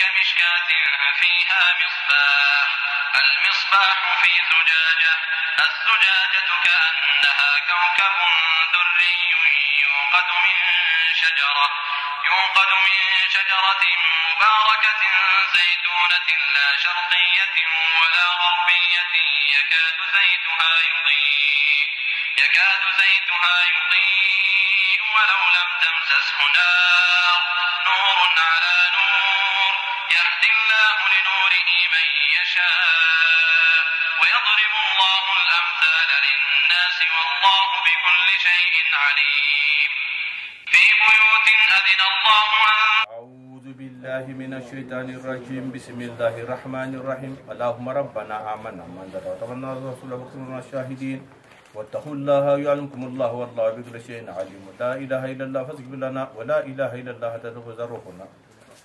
كمشكاة فيها مصباح المصباح في زجاجة الزجاجة كأنها كوكب دري يوقد من شجرة مباركة زيتونة لا شرقية ولا غربية يكاد زيتها يضيء ولو لم تمسسه نار نور على نور يهدي الله لنوره من يشاء ويضرب الله الأمثال للناس والله بكل شيء عليم في بيوت أذن الله أعوذ بالله من الشيطان الرجيم بسم الله الرحمن الرحيم اللهم ربنا آمنا من ذرتنا الرسول وكنا شاهدين واتقوا الله يعلمكم الله والله بكل شيء عليم لا إله إلا الله فاستغفر لنا ولا إله إلا الله تتخذ روحنا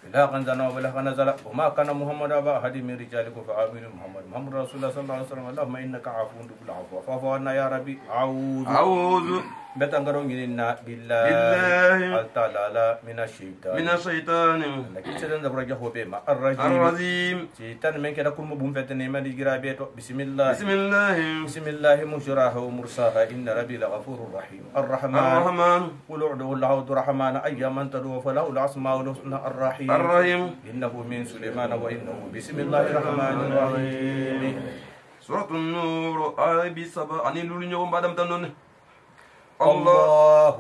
إلا قنزنا ولا قنزل وما كان محمد أبا أحد من رجالكم فآمنوا محمد رسول الله صلى الله عليه وسلم اللهم إنك عفو تحب العفو فاعف عنا يا ربي أعوذ بتنغرونينا بالله تعالى من الشيطان لكن سيدنا درجه هو بما الرجيم شيطان من كده كل مبوم فتني ما ديغرابيتو بسم الله مجراها ومرساها ان ربي لغفور رحيم الرحمن قل ادعوا الله الرحمن ايما تدعوا فله الاسماء الحسنى الرحيم انه من سليمان وانه بسم الله الرحمن الرحيم سورة النور آية 7 أني لولي نيوم بعدم تنون الله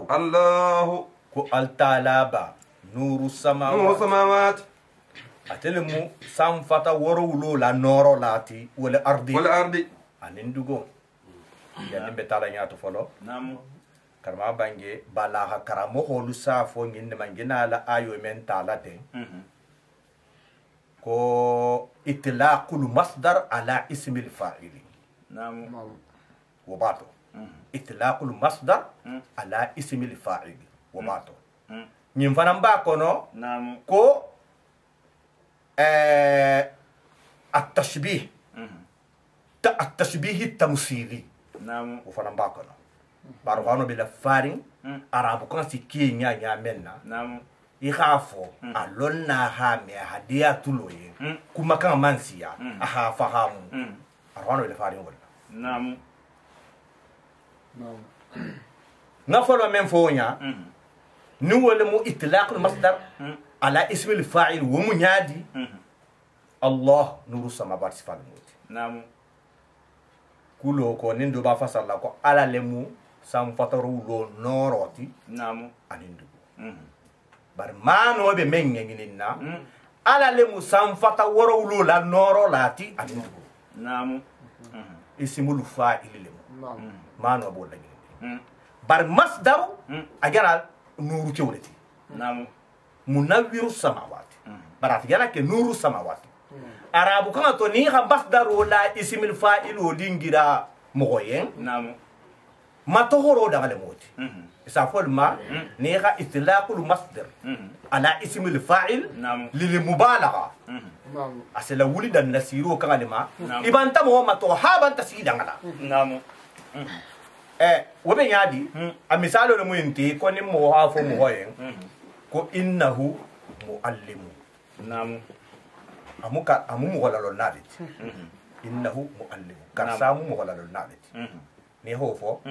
كو التالابا نور السماوات أتلمو سامفتا ورولو لا نورو لاتي ولا أرضي أنندوغو يعني بتالا نياتو فلو نعم كرما بانجي بالاها كرامو هولو سافو نين مانجينا لا آيو من تالاتين كو إطلاق المصدر على اسم الفاعل نعم وباتو إطلاق المصدر على اسم الفاعل وباتو نيمفانام باكونو نعم كو التشبيه التمثيلي نعم وفانام باكونو بارغانو بلا فارين عربو كان سيكي نيا منا نعم يخافو ألونا هامي هديا تلوي كما كان مانسيا أخافهم أرغانو بلا فارين ولا نعم نفلو من فونيا نولي مو إطلاق المصدر على اسم الفاعل ومنادي الله نور السماوات صفات الموت نعم كلو كو نندو با فصل لا كو على لمو سام فترو لو نوروتي نعم انندو بار ما نو be mengenina على لمو سام فترو لو لا نورو لاتي انندو نعم اسم الفاعل لمو ما نو بولا بار مصدر اجرا نور كولتي نعم منور السماوات برات جانا كي نور السماوات عربو كان تو ني خم مصدر ولا اسم الفاعل ودينغرا موين نعم ما تهورو دغ الموت سافول ما نيغا اطلاق المصدر على اسم الفاعل نعم للمبالغه اسلا ولد النسيرو كلمه يبان تمو ما تو هابن تسيدغلا نعم وبين يادي المثال المنتي كوني موها موين كو انه معلم نعم amu wala lo nalit innahu muallim karsamu wala lo nalit ni hofo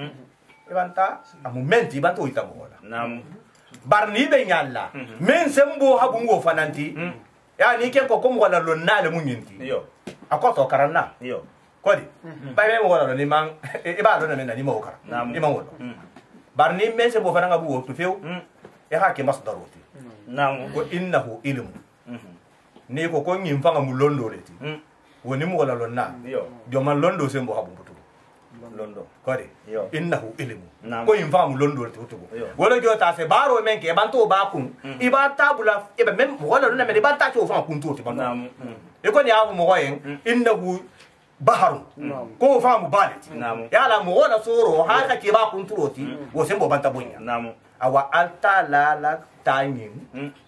ibanta amu menti bantu itamu wala نعم barni be nyalla men sembo habu ngo fananti ya ni ken ko wala lo nale munyinti yo akoto karanna yo kodi bay me wala lo ni man iba lo na men ni mo kara نعم iman wala barni men sembo fananga bu wo feu ya hake masdaroti نعم ko innahu ilmu ni ko ko ngim fanga mu londo leti woni mu wala lonna yo joman londo sembo habu butu londo kodi yo innahu ilmu Naam. ko ngim fanga mu londo leti butu Yo. wala jota se baro men ke banto ba kun iba tabula iba mem wala lonna men iba ta to fanga kun to ti banto نعم e ko ni abu mo wayen innahu baharu ko fanga mu baleti Naam. yala mo wala soro ha ka ke ba kun turoti wo sembo banta bonya نعم awa alta la tanyin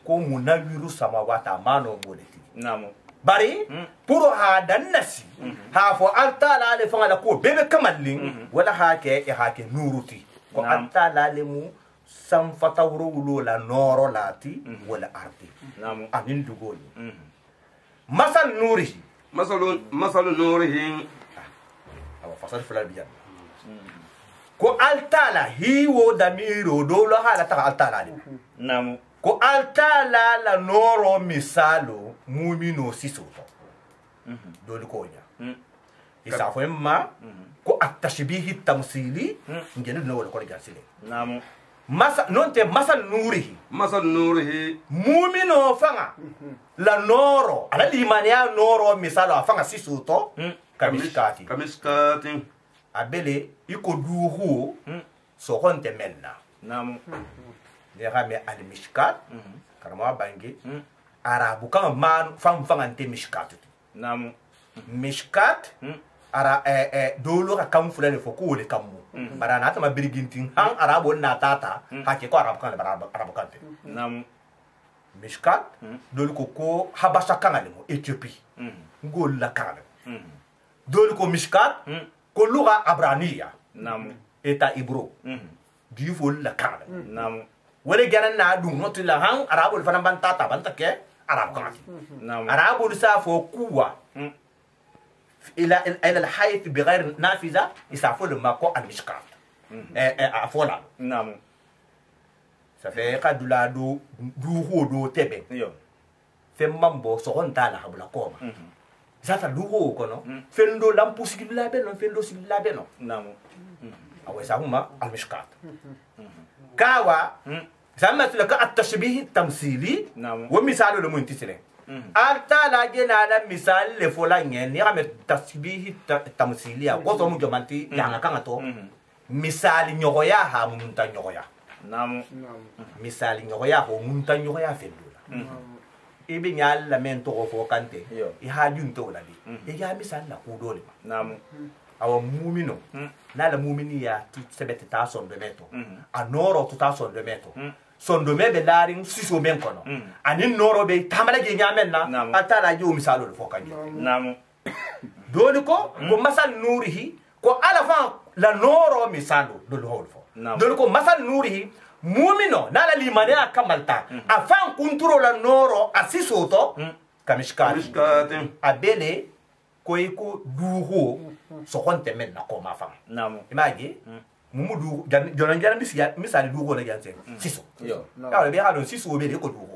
ko munawiru samawata mano boleti نعم bari puro ha dannasi ha fo alta la le fanga ko bebe kamallin wala ha ke nuruti ko alta la le mu sam fatawru lo la noro lati wala arti نعم anin dugoni masal nurihi مثل نوره awa fasal fula biya ko altala hiwo damiro dolo hala ta altala ni Namu. ko altala la noro misalo mumino sisoto dolo ko nya isa fo ma ko at-tashbih at-tamthili ngene no wala ko gasile Namu. non te masal nurihi مثل نوره mumino fanga la noro ala limania noro misalo fanga sisoto kamishkati كمشكاة abele iko duhu so honte menna Namu. de rame al mishkat karama bangi arabu kan man fam fangante mishkat Namu. mishkat ara dolo ka kam fulale fo ko le kammu bara na ta ma birgintin han arabu na tata ha ke ko arabu kan arabu kan te Namu. mishkat dolo ko habasha kan ale mo ethiopie ngol la kan dolo ko mishkat ko lugha abraniya Namu. eta ibro du fo la kan Namu. wala gana na dum no tilla han arabu fana ban tata ban take arabu kan Namu. arabu sa fo kuwa الى الحياه بغير نافذه يسافر ما كو المشكات افولا Namu. ça fait قد لا دو هو دو تبه Yo. في مامبو سون تالا habla koma zata du ho kono fendo lampu sigilla beno fendo sigilla beno Namu. awe sahuma المشكات كاوا زعما لك التشبيه التمثيلي Namu. ومثال المنتسرين altala jena na misal le fola nyen ni ame tasbihi tamsilia ko so mu jomanti yanga kanga to misal nyogoya ha munta nyogoya Namu. misal nyogoya ho munta nyogoya fendula ibi nyal la mento ko fo kante Yo. I ha junto la di e ya misal la ku dole Namu. awa mumino na la mumini ya tu sebete ta son de meto anoro tu ta son de meto sondo mebe laring siso men kono ani noro be tamala ge nyamen na atala ju misalo fo kanje Namu. dole ko masal nurihi ko ala fa la noro misalo dole hol fo dole ko masal nurihi mumino na la limania kamalta afan kunturo la noro asiso to kamishkari كمشكاة abele ko iko duho so honte men na ko ma fa Namu. imagi mumudu jonan jaran misali dugo na janse siso Yo. ya be hado siso be ko dugo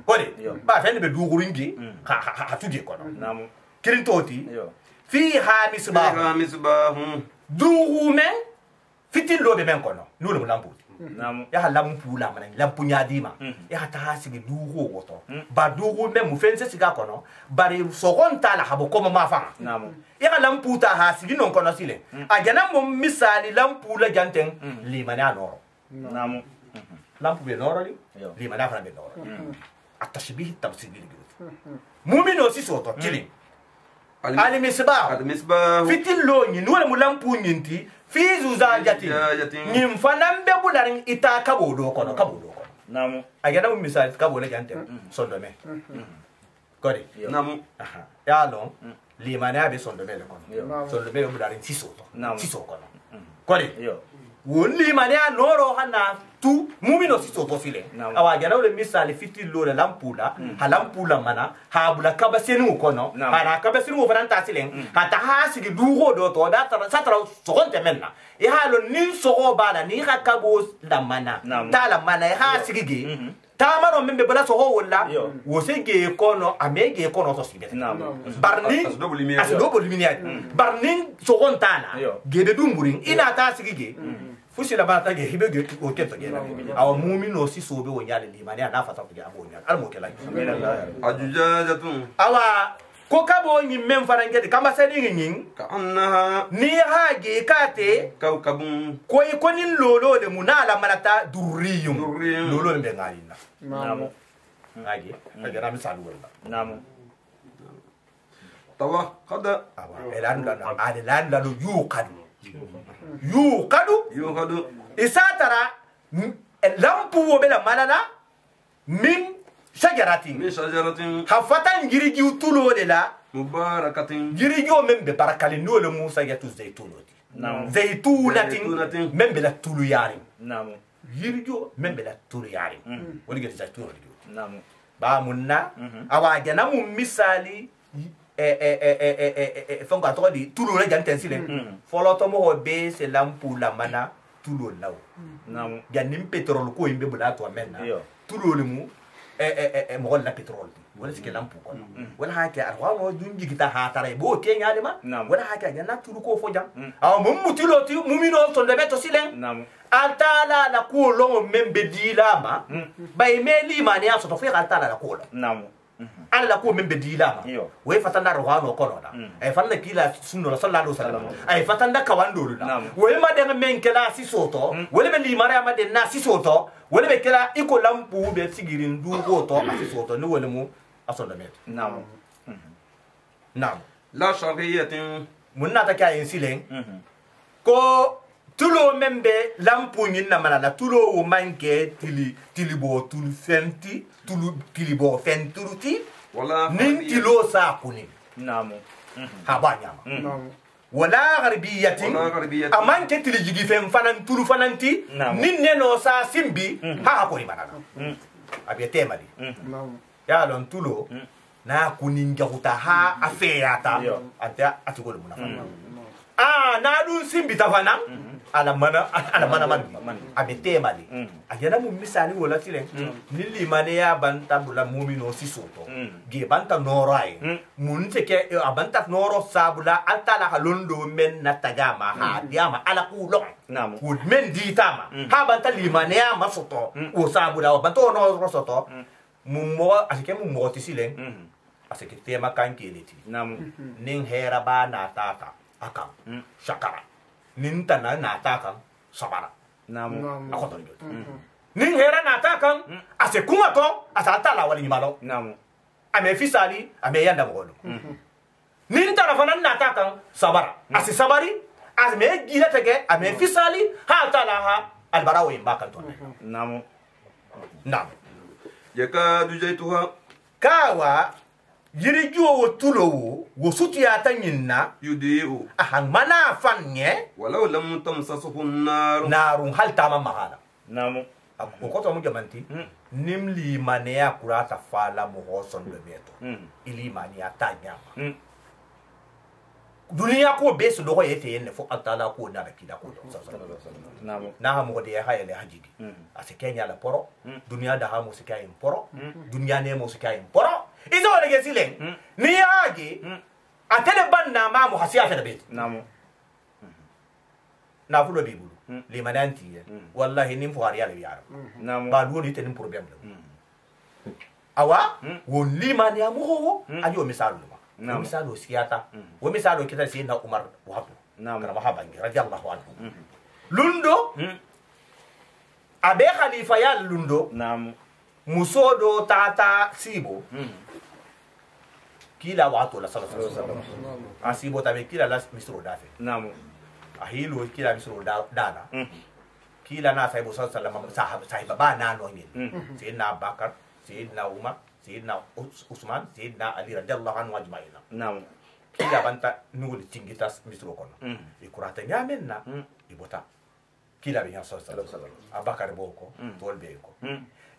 kode ba fe ne be dugo ringi ha tudi ko no Namu. kirin toti Yo. fi ha misbah فيها مصباح dugo men fitil lo be men ko no lulu lampu Namu. ya lampu la man lampu nyadima ya ta hasigi dugo woto ba dugo men mu fense siga ko no bari so gonta la habo ko ma fa Namu. ya lampu ta hasigi non ko no sile a jana mo misali lampu la janten limana noro Namu. lampu be noro li Yo. limana fana be noro التشبيه التمثيلي مؤمن وسيسوتو كيلي المصباح المصباح في تلوني نولا ملامبو نينتي في زوزاجاتي نيم فنان ببولارين إتا كابودو كونو كابودو كونو Namu. أجانا مثال كابولا جانتي صندومي كوري نعم يا لون ليمانيا بي صندومي لكونو صندومي ببولارين سيسوتو سيسو كونو كوري Yo. woni mania noro hana tu mumino siso to sile awa gana le misali fiti lo la lampula ha lampula mana ha bula kabasenu kono ha kabasenu fana ta sile ha ta ha sigi dugo do to da ta satra sogonte menna e ha lo ni sogo bala ni ha kabo la mana ta la mana e ha sigi ge tamaro membe bala sogo wala wo sege kono amege kono to sibete barni asdobo luminia barni sogontana gebe dumburin ina ta sigi ge fusi la bata ge hibe ge o kento ge aw mu'mino si sobe o nyale limani ana fata ko abo nyale al mo kala ajujajatun awa ko kabo nyi mem farange de kama seni nyin كأنها ni ha ge kate كوكب ko ikonin lolo le munala malata durriyum Durriyum. lolo le ngalina Namu. age agara misal wala Namu. توقد awa elan la yuqadu يوقد isatara lampu wo bela malala min shajaratin من شجرة hafatan girigi tulo de la مباركة girigi o membe barakali no le musa yatu zaytunoti Namu. zaytunatin Zaytunatin. membe la tulu yari Namu. girigi o membe la tulu yari woni gati zaytunoti Namu. ba munna awa jana mum misali fonga to di tulo la janten silen folo to mo be se lampu la mana tulo law namu janim petrol ko imbe bula to menna tulo le mu mo la petrol wala sike lampu ko wala ha ke arwa mo dunji kita ha tare bo ke nyaade ma wala ha ke jana tulo ko fo jam aw mum mutulo ti mumino to de beto silen namu altala la ko longo membe dilama bay me limani aso to fe altala la ko namu ala la ko membe dilama we fatanda rohano ko da ay fanna kila sunno sallallahu alaihi wasallam ay fatanda kawandolu da we ma de men kala sisoto we be limari ma de na sisoto we be kala iko lampu be sigirin du ko to sisoto ni wala mu asonda met namu la shariyatin munna ta kay silen ko tulo membe lampu nyinna manala tulo o manke tili bo tulu fenti tulu tili bo fenturuti wala nin tilo sa kuni namu habanya wala garbiyatin amanke tili jigi fem fanan tulu fananti nin neno sa simbi ha ko ni manana abiyete mali ya lon tulo na kunin jahuta ha afeyata anta atigol munafana na dun simbi tafana ala mana man abete mali ajana mu misali wala tile nili mane ya banta bula mumino sisoto ge banta norai mun teke abanta noro sabula antala halondo men natagama ha diama ala kulo kud men ditama ha banta limane ya masoto o sabula banta no rosoto mummo asike mummo tisilen asike tema kankiliti nin hera ba na tata akam shakara nintana nataka sabara namu akoto ndio nin hera nataka ase kuma to asata la wali nyimalo namu ame fisali ame yanda molo nintana fanan nataka sabara ase sabari ame gila tege ame fisali ha tala ha albarawo imbaka to namu yakadu jaytuha kawa yirijuo wo tulo wo sutiya tanyinna yudiu ahang mana fanye walau lam tamsasuhu nar narun hal tama mahala namu ko to mu jamanti nimli mania kurata fala mo hoson de beto ili mania tanya dunia ko beso do ko yete yenne fo altala ko na kida ko namu na ha mo de ha yele hajigi ase kenya la poro dunia da ha mo se kay poro dunia ne mo se kay poro izo wala gesilen ni yaagi atele banna ma mo hasiya fe bet namu na fulo bibulu li mananti wallahi nim fuari yalla yara namu ba do ni tenim problem awa won li man ya mo ayo misalu ma misalu siyata wo misalu kita sayyidina umar wa hatu kana mahabangi radiyallahu anhu lundo abe khalifa ya lundo namu musodo tata sibo kila watu la sallallahu alaihi wasallam asibo tabe kila la misro dafe namu ahilo kila misro dana kila na sahibu sallallahu alaihi wasallam sahiba ba na no nyin sayyidina bakar sayyidina umar sayyidina usman sayyidina ali radhiyallahu anhu ajma'in namu kila banta nugul tingitas misro kono ikurata nyamenna ibota kila bi sallallahu alaihi wasallam abakar boko tolbe ko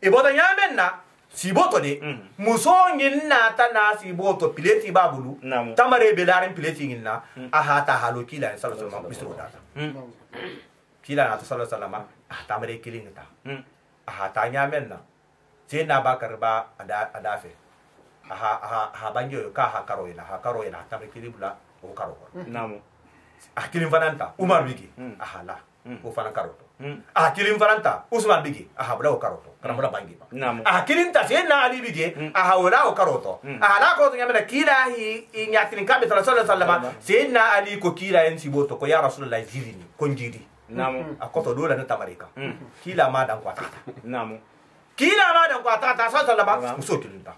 ibota nyamenna siboto de muso nyinna tana siboto pileti babulu tamare belarin pileti nyinna ahata halo kila sallallahu alaihi wasallam bisroda kila na sallallahu alaihi wasallam tamare kilingta ahata nyamenna sena bakar ba adafe aha banjo ka ha karoina tamare kilibula o karo namu akilim fananta umar bigi ahala ko fana karoto akilim fananta usman bigi ahabla o karoto karamula bangi ba akilim ta sena ali bigi ahawla o karoto ahala ko nyamena kila hi nyatin kabe sallallahu alaihi wasallam sena ali ko kila en siboto ko ya rasulullah jirini ko njiri namu akoto dola na tamarika kila ma dan kwata namu kila ma dan kwata ta sallallahu alaihi wasallam musokilinta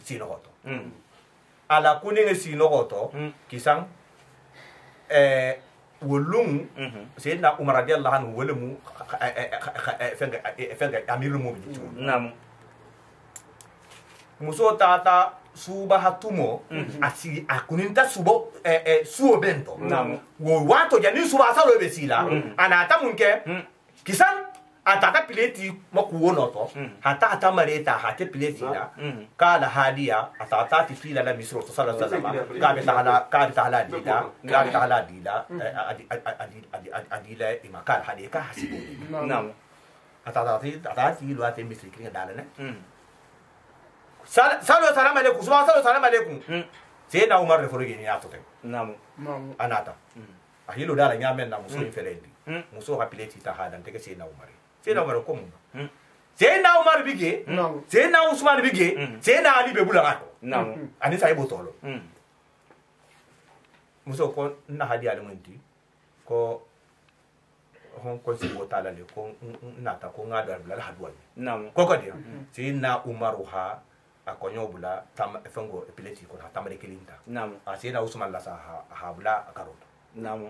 sino hoto ala kuninge sino hoto kisang wolum sayyidina umar radiyallahu anhu wolum fenga amirul mu'minin namu muso tata suba hatumo asi akuninta subo suo bento namu wo wato jani suba salo besila anata munke kisan ataka pileti makuwo noto hata mareta hata pileti na kala hadia atata tila la misro sallallahu alaihi wasallam ka ta'ala dila adila imakal hadia ka hasibu Naam. atati lo ate misri kinga dalane salam alaikum subhanahu salam alaikum Sayyidina Umar reforogi ni atote Naam. anata ahilo dala nyamen na muso infelendi muso ha pileti ta hadan teke Sayyidina Umar Sayyidina Umar ko mun Sayyidina Umar bige Sayyidina Usman bige Sayyidina Ali be bula ato Naam. ani sai botolo muso ko na hadi ali munti ko hon ko si botala le ko nata ko ngada bula hadwa Naam. ko ko dia Sayyidina Umar ha akonyo bula tam fengo pileti ko tamare kilinta Naam. Sayyidina Usman la sa ha bula karoto Naam.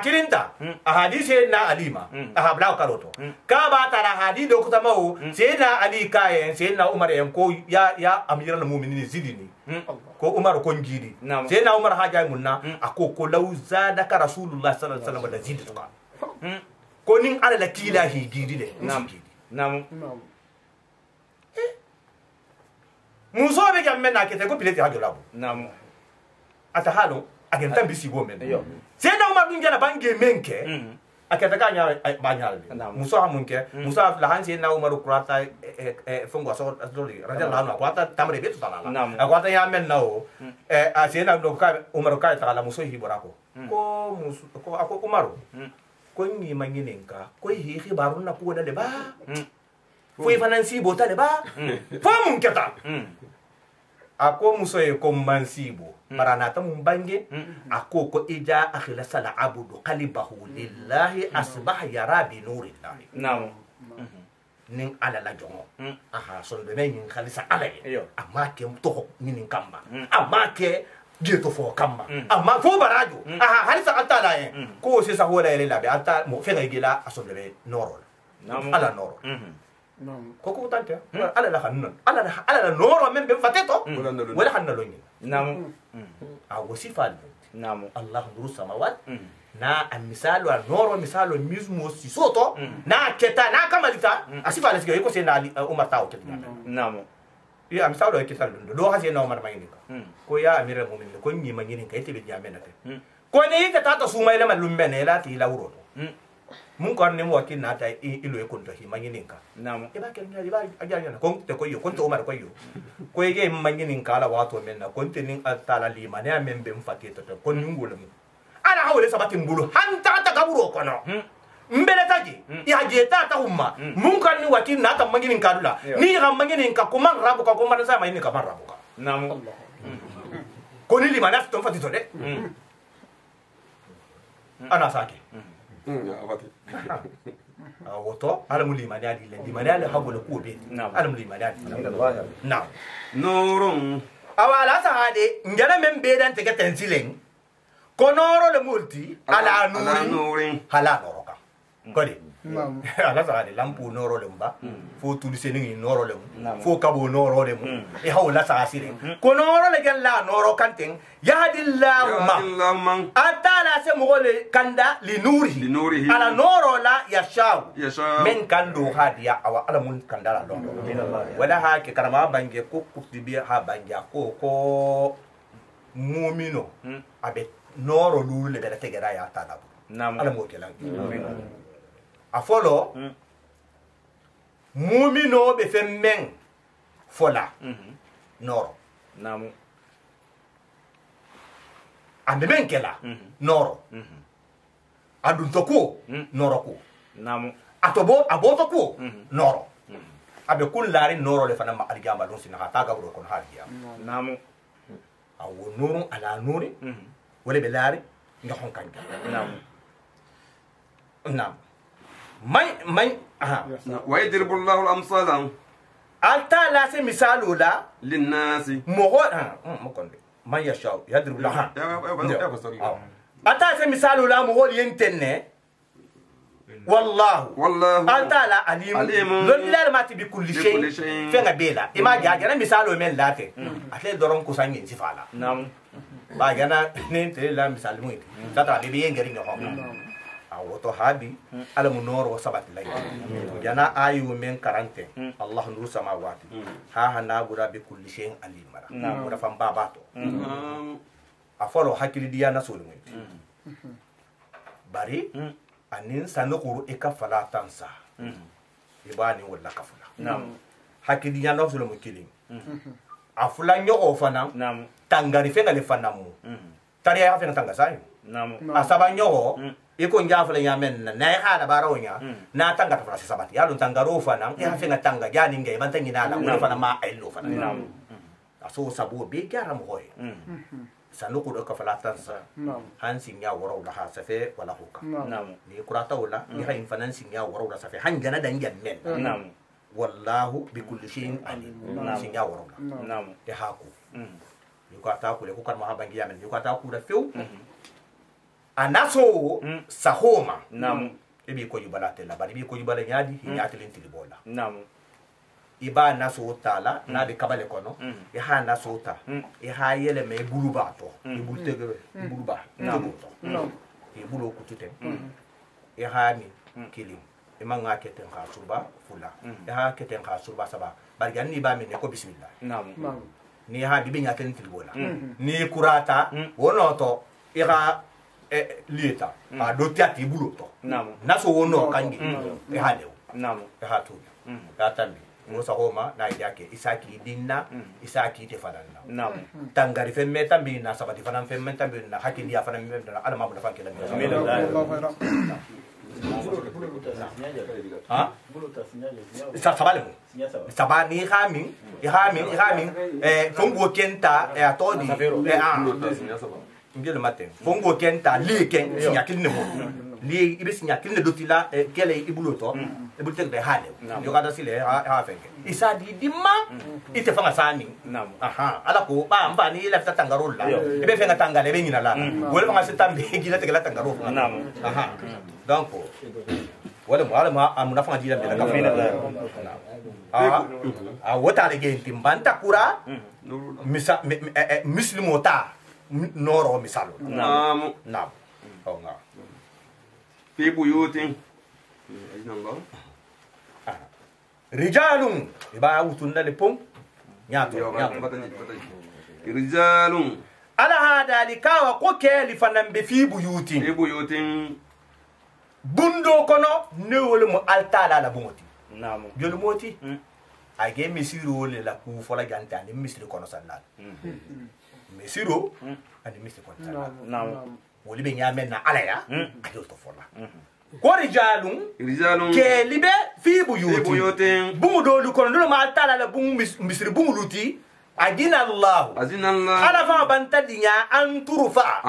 kirinta ahadisi na alima ahabla karoto ka ba tara hadi do kutamau sayyidina ali kayen sayyidina umar yan ko ya amiral mu'minin zidini ko umar ko ngidi sayyidina umar haja munna ako ko law zadaka rasulullah sallallahu alaihi wasallam da zidito ko nin ala la kila hi gidi de Naam. muso be jamme na kete ko pileti hajo labo Naam. ata halo agen tambi sigo men Yo. Sayyidina Umar bin jana bange menke akata kanya banyal muso hamunke muso la hansi na Umar kurata fungo so doli radiyallahu anhu kwata tamre betu talala akwata ya men nao Sayyidina Umar ka tala muso hiborako ko muso ko ako Umar ko ni manginenka ko hi khibarun na puwa de ba foi fanansi bota de ba famun keta ako muso e ko mansibo baranata mumbange ako ko ija akhlasa la abudu qalbahu lillahi asbah yara bi nurillahi Naam. nin ala la jongo aha son be men khalisa ala amma ke to nin kamba amma ke jeto fo kamba amma fo barajo aha halisa atala ko se sa hola ele la be ata mo fe gila ason be noro ala noro koko tante ala la hannon ala noro men be fateto wala hanno longin Naam. awosifal Naam. Allah nuru samawat na misalu noro misalu mismo sisoto na keta na kamalita asifal sigo ko se na Umar taw ketina Naam. ya misalu ketal do hasi na Umar mangini ko ya amira mu'min ko nyi mangini kay tibi nyamenate ko ne ita tata sumayla malum benela ti lawro mun ko ne mo kin nata ilo e konto hi mangini ka Naam. e ba ken ya ba ajanya ko te ko yo ko to Umar ko yo ko ye mangini kala wato men na konte nin atala lima ne amembe mfatito to ko ningula mu ana hawle sabati mbulu hanta ta kaburo kono mbele taji ya jeta ta umma mun kan ni wati na ta mangini kadula ni ga mangini ka ko man rabu ka ko man sa mai ni ka man rabu ka Naam. ko ni lima na to fatito de ana sake ya abati woto ala mulima ni adi le limani ala hawle ko be ala mulima ni adi na nurun awala sa hade ngana men be dan tege tensilen konoro le multi ala nuri hala noro ka kodi ala sa hade lampu noro le mba fo tulise ni noro le fo kabo noro le e hawla sa asire konoro le gella noro kanten yahdillahu ma atala se mogole kanda li nuri ala noro la yashaw men kando hadiya awa ala mun kanda la don wala ha ke karama bange ko kutibi ha bange ko mu'mino abe noro lulu le bela tegera ya tala ala mo ke la afolo mu'mino be femmen fola noro Naam. ande men kela noro adun to ko noro ko Naam. atobo aboto ko noro abe kun lari noro le fana ma aljamba don sina hata gabro kon hadiya Naam. awo nuru ala nuri wala be lari ngahon kanga nam may aha wa yadribu Allahu al-amsala alta la se misalu la lin-nasi mogo mo konde man yasha yadribu la ata se misalu la mogo yentenne wallahu alta la alim lon la mati bi kulli shay fenga bela ima jaga misalu men late atle doron ko sangi sifala Naam. ba gana ne te la misal mu tata le bi ngari ngo woto habi ala mu noro sabati lay yana ayu men 40 Allah nuru samawati ha na gura bi kulli shay'in alimara gura fam babato afolo hakili diya na solo bari anin sanukuru ika fala tansa ibani wala kafula hakili diya na solo mukili afula nyo ofana tangari fenga le fanamu tariya fenga tanga sai asaba nyo iko njafula nyamen na ya da baronya na tanga tafala sabati ya don tangaro fana ya fenga tanga jani nge bantangi na la wala fana ma ailo fana aso sabu be garam hoy sanuku do ka fala tansa hansin ya waro da hasafe wala huka ni kurata wala ni hayin fanan sin ya waro da safe hanjana dan jamen wallahu bi kulli shay'in alim sin ya waro da haku ni ko ata ku le ku kan ma habangi yamen ni ko ata ku da few anaso sahoma ebi ko yubala tela bari bi ko yubala nyaadi nyaati lenti bola iba naso tala na be kabale kono e ha naso ta e ha yele me buluba to e bulte buluba to e bulo kutute e ha ni kilim e manga keten ka surba fula e ha keten ka surba saba bari ganni ba me ne ko bismillah ni ha bibi nyaati lenti bola ni kurata wono to e ha lieta a dotiati bulo to naso wono kangi e ha lew e ha tu ya tambi musa homa na yake isaki dinna isaki te fadanna tangari femme tambi na sabati fanan femme tambi na hakili ya fanan memme na alama bula fankela ha sa sabale mo sabani hamin fongo kenta e atodi ngel matin fongo kenta liken sinyakil ne mo li ibe sinyakil ne dotila kele ibulo to ibulte be hale yo kada sile ha fenge isa di dimma ite fanga sani aha ala ko ba mba ni lafta tangarola ibe fenga tangale be nyina la wala fanga sitambe gila tegala tangaro aha donc wala ma amuna fanga dila be la kafina wota le gen timbanta kura misa muslimota noro misalo Naam. Oh nga. Fi buyutin. Rijalun iba utunda le pom nyato Rijalun. ala hada likawa ko ke li fanan be fi buyutin Fi buyutin. bundo kono ne wole mo altala la bumoti jolu moti age misiro le la ku fola janta ni misiro kono sallal misiro ani misiro kono sallal woli be nyame na ala ya ajo to fola ko rijalun ke libe fi buyutin bumudo lu kono no ma altala la bum misiro bumuluti adina Allah ala fa bantadinya anturfa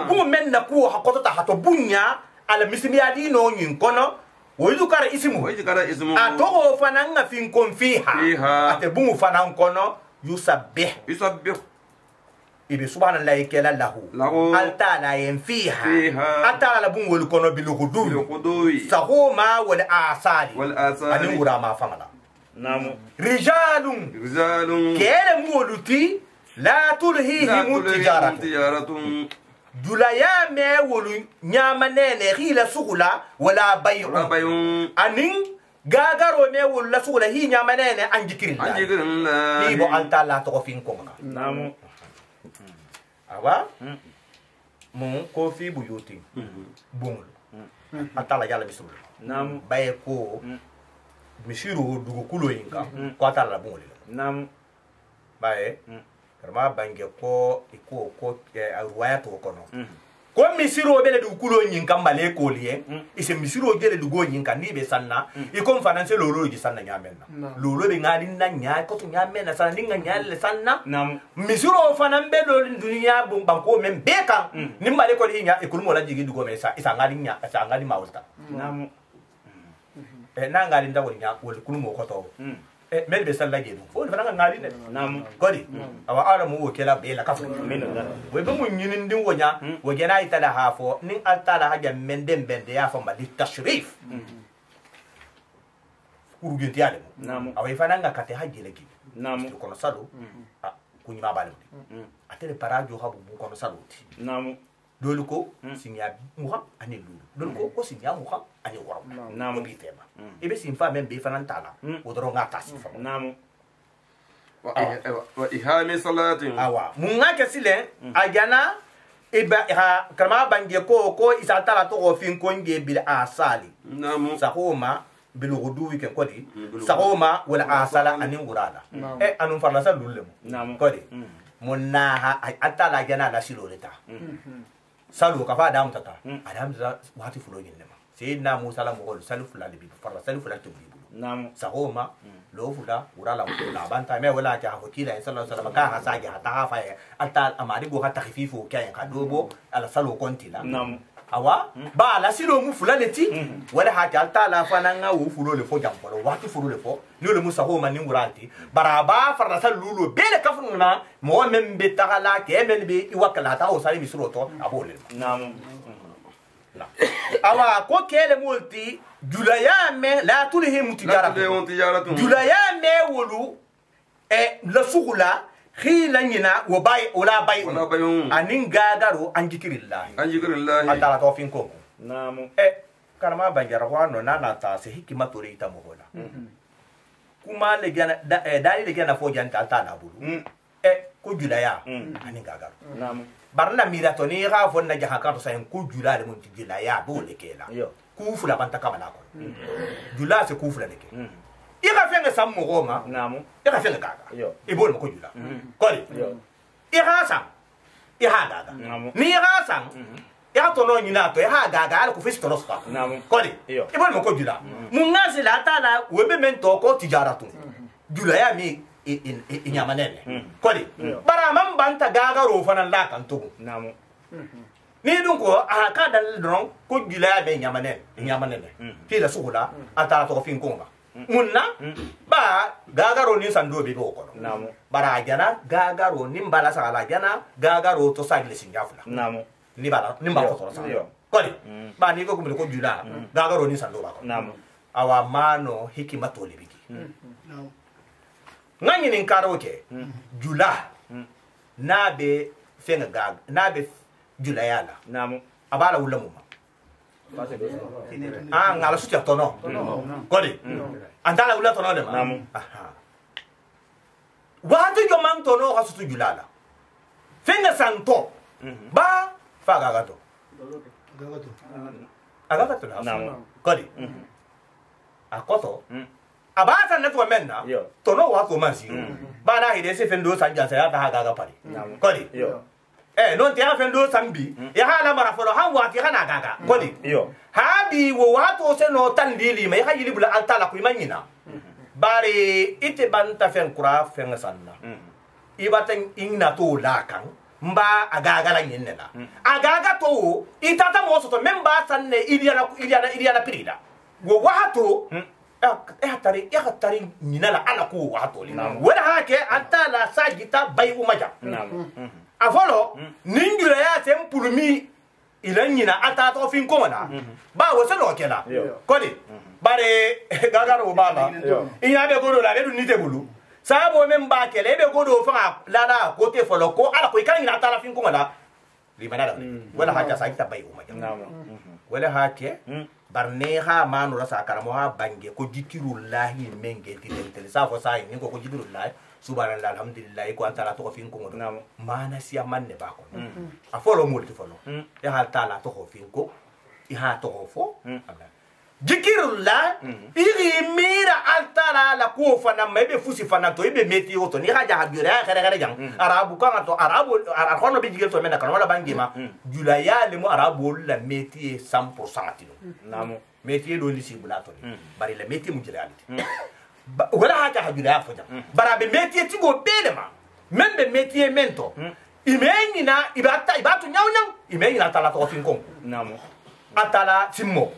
bum men na ku hakoto ta hato bunya ala misimiadi no nyin kono woyukara ismu atogo fananga fin kon fiha ate bumu fanan kono yusabbih ibi subhanallahi kala lahu altala yen fiha atala la bumu wol kono bil khudui sahuma wal asali ani ura ma famala rijalun kele muluti la tulhihim tijaratun dulaya me wolu nyama nene hila sugula wala bay'un anin gagaro me wolu la sugula hi nyama nene anjikirilla hi bo anta la to fin ko namu awa mun ko fi buyuti bungul atala yalla bisul nam baye ko mishiru dugo kulo yinka ko atala bungul nam baye ma bange ko iko ko ruwaya to kono ko misiro bele du kulo nyin kambale ko liye ise misiro gele du go nyin kan ni be sanna iko mfananse lolo ji sanna nyamenna lolo be ngadi na nya ko to nyamenna sanna ninga nyale sanna misiro fanan be do dunya bu banko men be kan ni mbale ko hinya ikul mo la jigi du go me sa isa ngadi nya sa ngadi mawsta nam na ngadi nda wol nya wol kul mo ko to mel be salla gedu fo fana ngari ne nam godi awa ara mu wokela be la kafu we be mun nyinin din wonya wo gena itala hafo nin altala haja mendem bende ya fa mali tashrif kuru genti ale nam awa fana ngakate haji legi nam ko no salo kunyima bale atele parajo habu bu ko no salo nam dolu ko sinya muha ani lulu dolu ko sinya muha ani waro Naam. ko bi tema ibe sin fa men be fanan tala o doro ngata si fa Naam. وإهام صلاة awa munga ke silen ajana iba ha kama bange ko isatala to ko fin ko nge bil asali نعم sakoma bil gudu ken kodi sakoma wala asala ani ngurada anun farla sa lulle Naam. kodi munna ha atala jana la silo leta salu ka fa adam tata adam za wati fulo nyinema sayyidina musa la mo salu fulani bi farla salu fulani to bi Naam. sagoma lo fula urala la banta me wala ka ho kila sallallahu alaihi wasallam ka ha sage ha ta fa alta amari go ha takhififu ka ka dobo ala salo kontila Naam. awa ba la silo mu fula leti wala ha ka alta la fa nanga wo fulo le fo jampolo wati fulo le fo ni le musa ho mani uranti baraba farla salulo bele kafuna mo men be tagala ke men be iwakala ta o sari misroto abole Naam. awa ko kele multi julayame la tulhim لا tijaratu تلههم تجارة julayame wolu la sugula khila nyina wo bay wala bay ولا بيع anin gagaro anjikrillah عن ذكر الله atala to fin ko Naam. karama banjara wano nana ta se hikima to rita mo hola kuma le gana dali le gana fo janta atala bulu ko julaya anin gagaro Naam. barna mira to ni ga fo na jaha ka to sayin ko julaya mun julaya bo le kela Yo. ku fula banta kamala ko jula se ku fula leke ira fenga sam mo goma Naam. ira fenga gaga Yo. e bol mo ko jula ko ri Yo. ira sam ira gaga Naam. ni ira sam ira to no nyina to ira gaga ala ku fisto no ska Naam. ko ri Yo. e bol mo ko jula mun ngasi la tala webe men to ko tijaratu jula ya mi inyamanene ko ri bara man banta gaga ro fana la kan to Naam. ni dun ko a ka dal dron ko gila be nyamane fi la sugula ata to fin konga munna ba gagaro ni sando be ko Naam. bara jana gagaro ni mbala sala jana gagaro to sa le singafula Naam. ni bala ni mbala to sa Yo. ko di ba ni ko ko gila gagaro ni sando ba ko Naam. awa mano hikima to le bigi ngani nin karoke jula na be fenga gag na be jula yala Naam. abala wula muma ngala sutia tono kodi andala wula tono de ma Naam. watu jo man tono ha sutu julala fenga santo ba fa gagato agagato na Naam. kodi akoto abata na to menna Yo. tono wa to mansi ba na hide se fendo sanja sa ya ta gaga pari Naam. kodi Yo. non te ha fendo sambi ya hala mara folo han wa ti kana gaga kodi Yo. habi wo wato se no tandili mai ha yili bula altala ku imanyina bare ite banta fen kura fen sanna ibatan inna to lakan mba agaga la nyinna agaga to itata mo so to memba sanne iliana pirida wo wato hatari nyina la ala ku wato li wala hake altala sajita bay umaja Naam. afolo ninjura ya tempulumi ilanyina atata ofin komana ba wose no kela kodi bare gagaro baba inya be godo la be dun nite bulu sabo men ba kele be godo fa la la kote folo ko ala ko ikanya atala fin komana limana da wala haja sa kita bai umaja Naam. wala hake barne ha manu rasa karamo ha bange ko jikirullahi menge titel sa fo sai ni ko jikirullahi subhanallah alhamdulillah ko antala to fin ko Naam. mana siya man ne ba ko afolo multi folo ya ha tala to fin ko ha to fo jikirullah iri mira altala la ko fana mebe fusi fana to ibe meti oto ni haja habira kare jang arabu kan to arabu arhono be jigel to mena kan wala bangima julaya le mo arabu la meti 100% atino Naam. meti do lisi bulato bari la meti mu jilaliti wala haja habira fo jang barabe meti ti go belema membe meti mento imenyina ibatu nyawnyang imenyina tala to fin kon Naam. atala simmo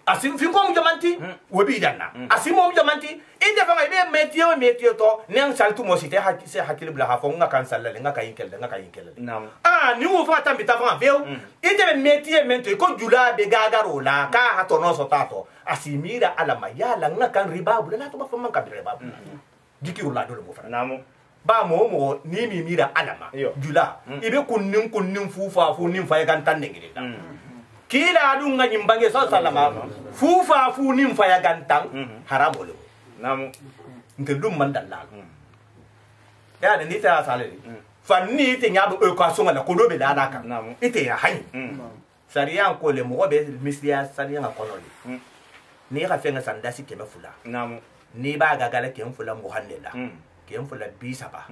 asim fin ko jamanti wobi danna asimo jamanti inde fanga be metio to nen saltu mo site se hakili bla ha fonga kan salale nga kayin kelde Naam. ni wo fa tambi ta fanga veo inde be metie mento ko jula be gagaro la ka ha to no so tato asimira ala mayala nga kan ribabu la to ba fama kan ribabu dikiru la do mo fa Naam. ba mo ni mi mira alama jula ibe kunnin fufa fu nin fa gan tan ngire kila dun ga nyimbange sallallahu fufa fu nin fa gan tan haram ole namu ngedum mandalla ya ni ta sale fanni te nyabu equation la ko do be da naka ite ya hani sariya ko le mo be misliya sariya ko no ni ka fenga sandasi keme fula namu ni ba ga gala kem fula mo hanela kem fula bi saba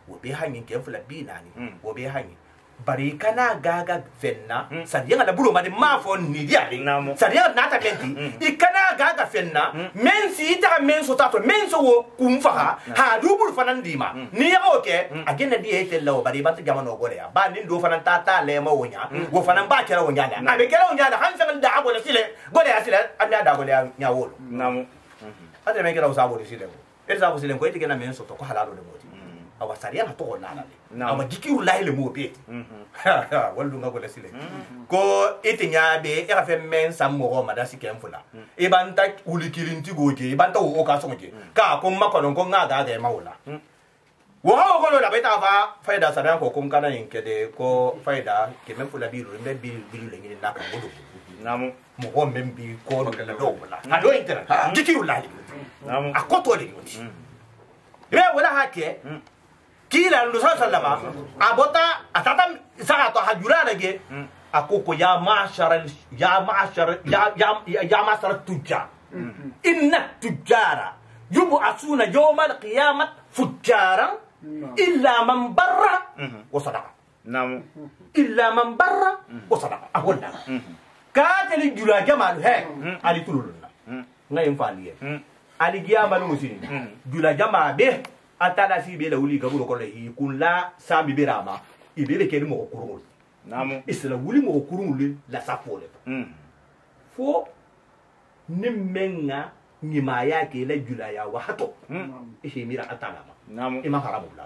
wo be hani kem fula bi nani wo be hani bari kana gaga fenna sariya la bulo ma de ma fo ni dia sariya na ta menti ikana gaga fenna men si ta men so tato men so wo kumfa ha dubul fanan dima ni ya oke agena di ete law bari ba ta jamano gore ya ba nin do fanan ta le ma wonya wo fanan ba kera wonya da abe kera wonya da han fanan da agole sile gore ya sile amya da gole ya nya wolo namu ate men kera usabo sile ko e sabo sile ko ite kena men so to ko halalo le moti awa sariya na to la le awa dikiru la le mo be wallu nga gole sile ko ite nya be e ka fe men sam mo ma da sikem fula e banta ulikirinti goje e banta o ka so goje ka ko ma ko non ko nga ga ga ma wala wo ha ko la beta fa faida sariya ko kum kana yin kede ko faida ke men fula biru mbe biru le ngini na ka godo namu mo ko men bi ko la do wala ha do intera dikiru la le namu akoto le yoti be wala hake kila ndo sallama abota atata saka to hajura rage akoko ya mashara tujjar inna tujjara yub'asuna yawm al-qiyamah fujjaran illa man barra wa sadaqa namu illa man barra wa sadaqa agolla katali jula jamal he ali tulunna ngay faliye ali giyamal musini jula jama be atala si be la wuli gaburo ko le kunla sami birama ibele kedi mo kurungul namu isla wuli mo kurungul la sapole fo nimmenga ngimaya ke la jula ya wahato mira atala ma namu ima haramu la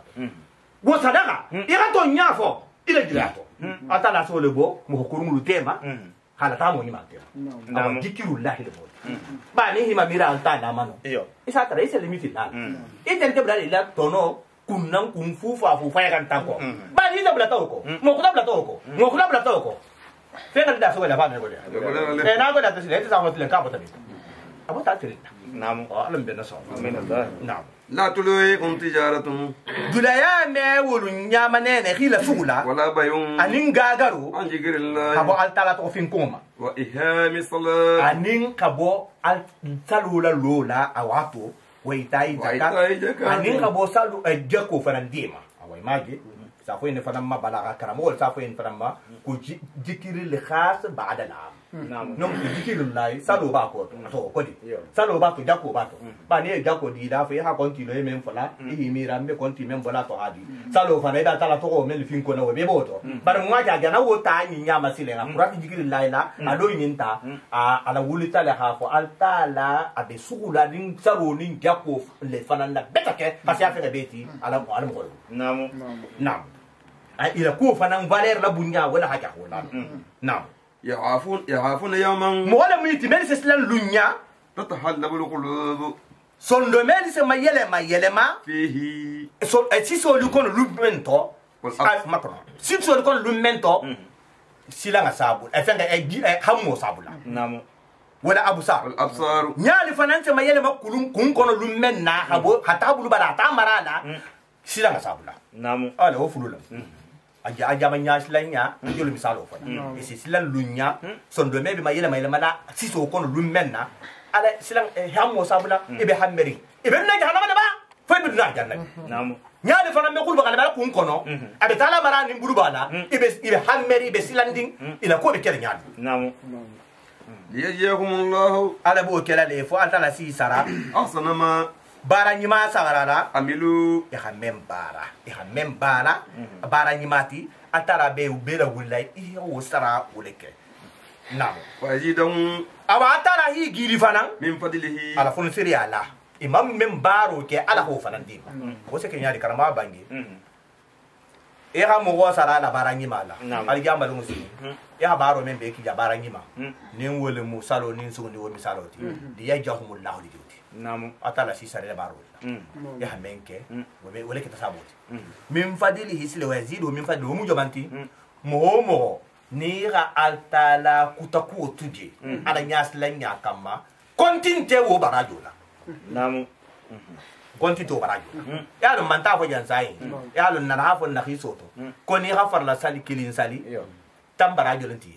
wo sadaka ira to nyafo ila jula to atala so le bo mo kurungul tema hala ta mo nyima tema namu dikiru lahi le bo ba ni hima mira atala mano iyo isa tara isa limiti la iten te brali la tono kunnan kun fufa fufa ya kan tako ba ni da blata ko mo ko da blata ko mo ko da blata ko fe kan da so la fa ne ko ya e na ko da te sile te sa mo tile ka bota bi abota tile namu alam be na so amin allah na'am لا تلهكم تجارة dulaya me wulun nyama ne ne khila sugula ولا بيع anin gagaru عن ذكر الله kabo altala to fin koma وإقام الصلاة anin kabo al salula lola awato waitai zakat anin kabo salu ejako fanandima awai maji safo ene fanamma balaga karamo safo ene fanamma ko jikiri li khas ba'da al-am namu non jikiri lai salu ba ko to ko di salu ba to jako ba to ba ne jako di da fa ha konti lo men fala i mi rambe konti men bola to hadi salu fa ne da tala to ko men fin ko na we be boto bar mu ga ga na wo ta ni nyama sile na kurati jikiri lai la ado nyinta ala wulita la ha fo altala abe sugula din salu nin jako le fananda betake pasia fe beti ala mo namu nam ila ko fanan valer la bunya wala haka wala nam يعافون يوما mo wala mi timel se slan lunya تتحلب القلوب son do mel se mayele ma فيه so si so lu kon lu mento والأب makro si so lu kon lu mento sila nga sabu e fenga e hammo sabula namu wala abu sa والأبصار nyaali fanan se mayele ma kulun kun kono lu menna habo hata bulu bala ta marala sila nga sabula namu ala wo fulula aja manya silanya yolo misalo fona e si silan lunya son do mebe mayele mala si so kono lu menna ala silan hammo sabula ibe hammeri ibe na jahannama ba fa ibe na jahannama namu nyaade fana me kulba kala kun kono abe tala mara ni bulu bala ibe hammeri ibe silanding ila ko be kere nyaade namu ليجزيكم الله ala bo kala le fo antala si sara أحسن ما bara nyima sagarala عملوا e ha membara bara nyimati antara be ubela wulai e o sara wuleke namo ويزيدهم awa antara hi gili fana من فضله ala fon siri ala imam membaro ke ala ho fana dima ko se ke nyaari karama bangi e ha mo sara la bara nyima la ali jamba lu musi e ha baro men be ki ja bara nyima nin wole mu salo nin sugundi wo misaloti di yajahumullahu li joti نعم atala si sare baro ya menke wala kita saboti min fadilihi sile wazidu min fadilihi mu jomanti mo ni ga altala kutaku tuje ala nyas la nya kama kontinte wo barajo la نعم kontinte wo barajo ya lo manta fo jan sai ya lo na ha fo na khisoto ko ni ha farla sali kilin sali tambara jolenti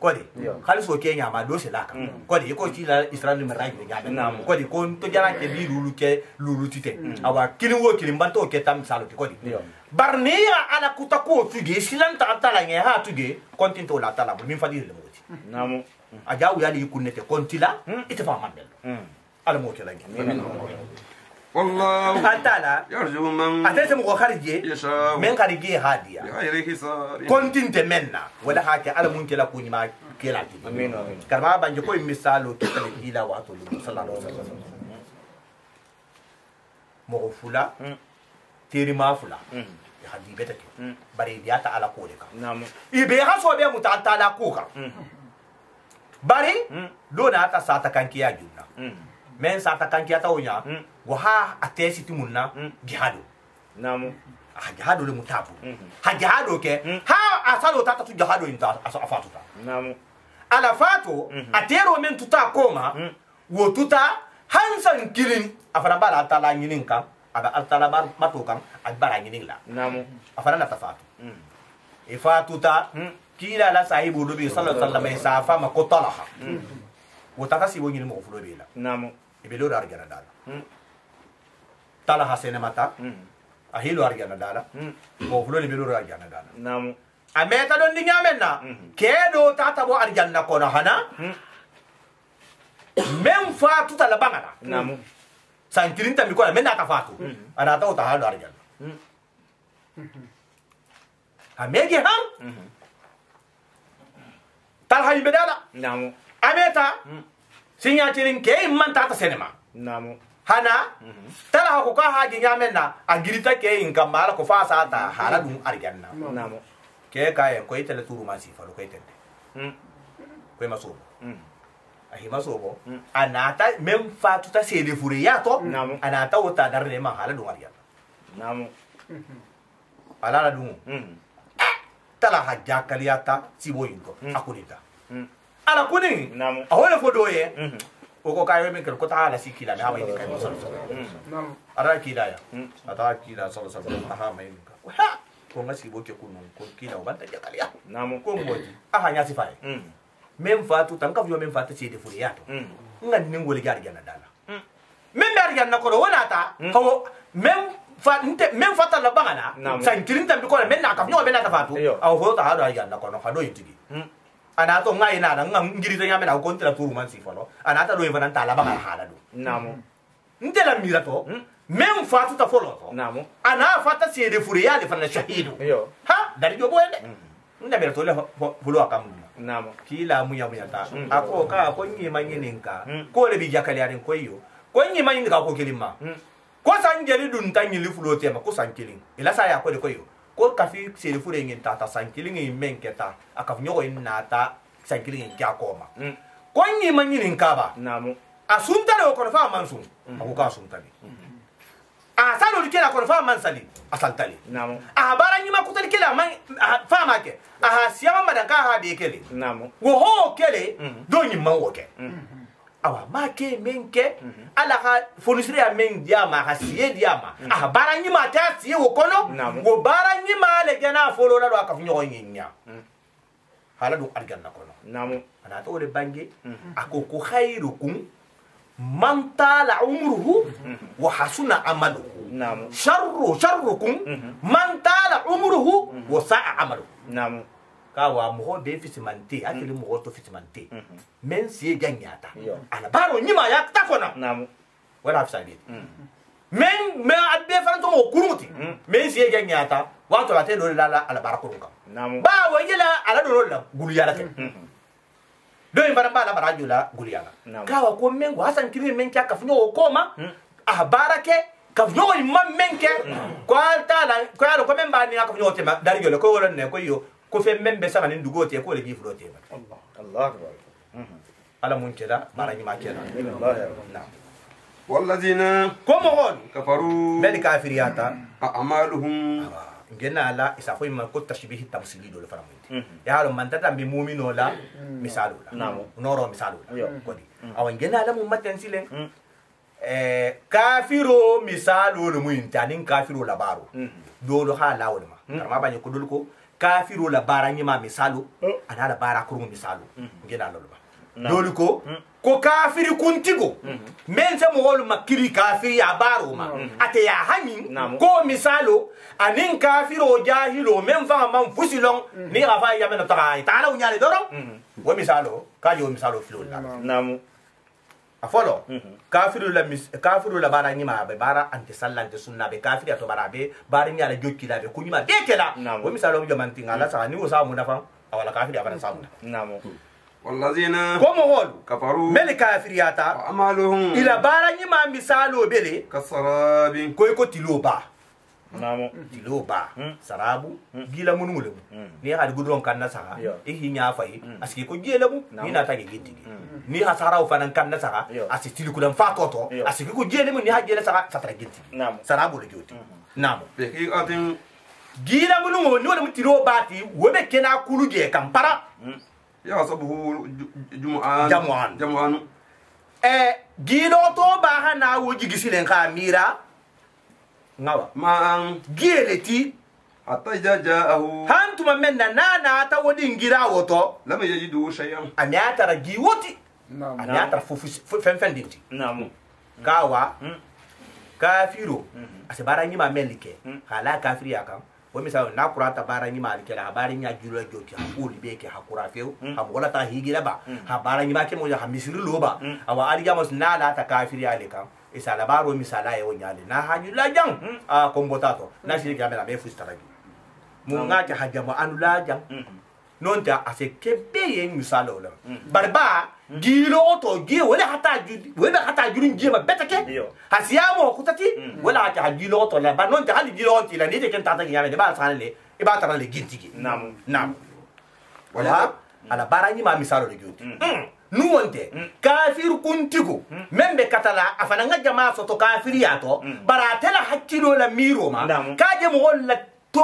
ko di khaliso ke nya ma do se la kan ko di ko ci la israel mi ray nya ko di ko to jara ke bi lulu ke lulu tite awa kilin wo kilin banto ke tam salo ko di barniya ala kutako tuge silanta atala nya ha tuge kontinto la tala min fadi le moti نعم ajawu ya li kunete kontila ite fa mandel ala mo ke la والله atala يرجو من atese mo kharije يشاء men kharije hadiya بغير حساب kontinte menna wala hake ala mun ke la kunyima ke la ti آمين آمين karma banje ko misalo to kala ila wa to sallallahu alaihi wasallam mo fula terima fula ya hadi betake bare biata ala ko de ka نعم ibe haso be mutata ala ko ka bare do na ta sata kanki ya junna men sata kanki ta wonya wa ha atesi timunna jihadu نعم jihadu le mutabu ha jihadu ke ha asalo tata tu jihadu inta afatu ta نعم ala fato atero men tuta koma wo tuta hansan kilin afana bala tala nyinin kan aga altala bar matokan albara nyinin la نعم afana na tafatu ifatu ta kila la sahibu lubi sallallahu alaihi wasallam safa ma qotalaha wo tata si wonyini mo fulo bela نعم ibelo argana dala tala hasene mata ahilo argana dala mo fulo ibelo argana dala نعم ameta don dinya menna kedo tata bo arjanna kono hana men fatu tala bangala نعم sankirin tambi kono men ta fatu ana ta halo arjanna amege ham tal hay bedala نعم ameta sinyatirin ke man tata senema نعم hana tala ko ka haji nyamenna agirita ke in kamala ko fa sa ta hala dum arjanna نعم ke kaye ko itele turu masi falo ko itende ko masobo ahi masobo anata mem fatu ta sede fure yato Namu. anata wota darne ma hala dum arjanna نعم ala dum tala hajja kaliyata sibo yinko akunita ala kuni نعم ahole fodoye o ko kayo men ko ta ala sikila me hawa ni kay so ara kidaya ata kida so aha mai ka ha ko ngasi boke kunu ko kida o banta jakaliya نعم ko ngoji aha nya sifai men fatu tan ka vyo men fatu ci de furiyato ngan ni ngol gar gana dala men bar gana ko wona ta ko men men fata la bangana san kirin tan ko men na ka vyo men na ta fatu aw fo ta hado gana ko no hado yitigi ana to ngai na ngam ngiri ta nyame na ko ntira turu man sifalo ana ta do invana ta la bangana hala do نعم ndela mirato men fatu ta folo to نعم ana fata ci de furiyale fa na shahidu ايوه ha dari jobo ende nda mirato le fulo akam نعم kila muya ta ako ka ko nyi manyininka ko le bi jakali arin ko yo ko nyi manyininka ko kilima ko sanjeli dun tanyi li fulo tema ko sankilin ila sa ya ko de ko yo ko kafi sele fure ngin ta sankilin ngin menketa aka nyogo inna ta sankilin ngin kya koma ko nyi manyininka ba نعم asunta le ko fa mansun ako ka asunta ni asalo dikela ko fa mansali asaltali نعم bara nyima kutali kela man fa make aha siyama madaka ha de kele نعم wo ho kele do nyima wo ke awa make menke ala ha fonisire ya men diama ha siye diama aha bara nyima ta siye wo kono wo bara nyima le gana folo la do aka funyo nyinya hala do arganna kono نعم ana to le bange akoko khairukum man tala umruhu wa hasuna amaluhu نعم sharrukum man tala umruhu wa sa'a amaluhu نعم kawa mo be fitimante akili mo to fitimante men si ganyata Yo. ala baro nyima ya takona نعم wala afsadi men adbe fanto mo kuruti men si ganyata wato la te do la ala barakurunka نعم ba wajila ala do la guliyala ke do invara bala barajula guliyala Naam. kawa ko men go hasan kiri men kya kafunyo koma ah barake kafunyo imam menke ko alta la ko alo ko men ba ni kafunyo tema dari gele ko wala ne ko yo ko fe men be sama ni dugo te ko le gifro te الله الله أكبر ala mun keda bara ni ma keda الله يا رب na والذين كم هون كفروا ملك كافرياتا أعمالهم جنا لا إسافوي ما كنت تشبيه التمثيلي دول فرامين يا هذا من تتم بمؤمن ولا مثال ولا نورو مثال ولا كودي أو جنا لا مم تنسيلين كافرو مثال ولا مين تانين كافرو لا بارو دول حالا ولا ما كرما بني كدولكو كافرو لا باراني ما مثالو أنا لا بارا كرو مثالو جنا لا دول ko kafiri kuntigo men se mo wol makiri kafiri ya baro ma ate ya hani ko misalo anin kafiro jahilo men fa man fusilon ni rafa ya men ta taala unyale doro wo misalo ka yo misalo filo la namu afolo kafiru la bara nyima be bara ante sallante sunna be kafiri to bara be bara nyala jokki la be kunyima dekela wo misalo mo jamanti ngala sa ni wo sa mo nafa awala kafiri abana sa mo namu والذين كفروا ملك كافرياتا أعمالهم إلى بارني ما مثالو بلي كسراب كويكو تلوبا نعم تلوبا سرابو جيلا منولو ني هاد غودرون كان نسا إيه نيافاي أسكي كو جيلا مو ني ناتا جيتي ني هساراو فنان كان نسا أسكي تلو كودن فاتوتو أسكي كو جيلا مو ني ها جيلا سا ساترا جيتي نعم سرابو لجوتي نعم بحقيقة جيلا منولو ني ولا متلوباتي وبكنا كولو جي كامبارا يحسبه جمعان gilo to ba hana woji gisilen ka mira ngawa ما gieleti حتى إذا جاءه hantuma menna nana ta wodi ngira woto لم يجدوا شيئا amiata ra giwoti amiata fufu fenfendinti نعم kawa kafiro asibara nyima melike hala kafiri yakam wo misal na kurata bara nyima alike la bara nya julo joti hakuli beke hakura feu habola ta higira ba ha bara nyima ke mo ya misiri loba awa aliga mos na la ta kafiri alika isala baro misala ye wonyale na hajula jang a kombotato na shiri gamela be fustaragi mo ngati hajama anula jang non ta ase kebe ye misalo la barba gilo to gi wala hata jurin jema betake hasiyamo kutati wala hata gilo to la ba non ta hali gilo ti la ni te kenta ta yame de ba sanale e ba tara le gintigi nam wala ala barani ma misalo de goti nu wonte kafir kuntigo membe katala afana nga jama so to kafir yato baratela hakkilo la miro ma kaje mo wala to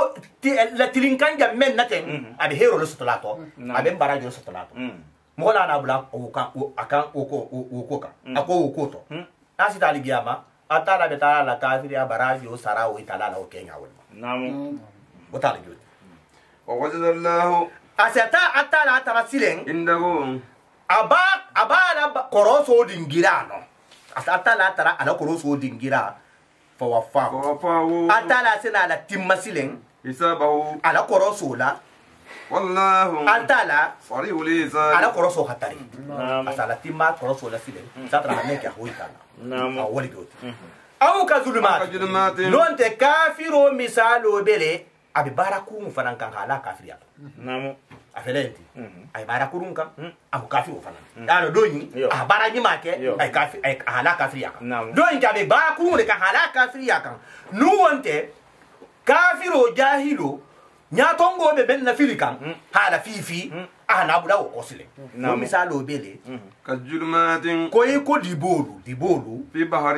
la tilinkanja men naten abi hero lo sotolato abi barajo lo sotolato mo la na bla o kan o akan o ko ka ako o ko to asita ligiyama atala be tala la kafiri ya barajo sara o itala la o kenya wol namu botala jodi ووجد الله asata atala tarasilen عنده abala koroso dingirano atala tara ala koroso dingira فوفاه atala sena la timmasilen حسابه ala koroso la والله atala صريح الحساب ala koroso hatari نعم asala timma koroso la silen satra na meke hoitana نعم awoli goti aw ka zulumat non te kafiro misalo bele abi barakum fanan kan hala kafiriya نعم afelenti ay barakurun kan abu kafiro fanan dano doni a baraji make ay kafi ay hala kafiriya kan doni ka be barakurun kan hala kafiriya kan nu wonte kafiro jahilo nyatongo be ben na filikan hala fifi ana bula o kosile no misalo bele كالظلمات koy ko dibolu في بحر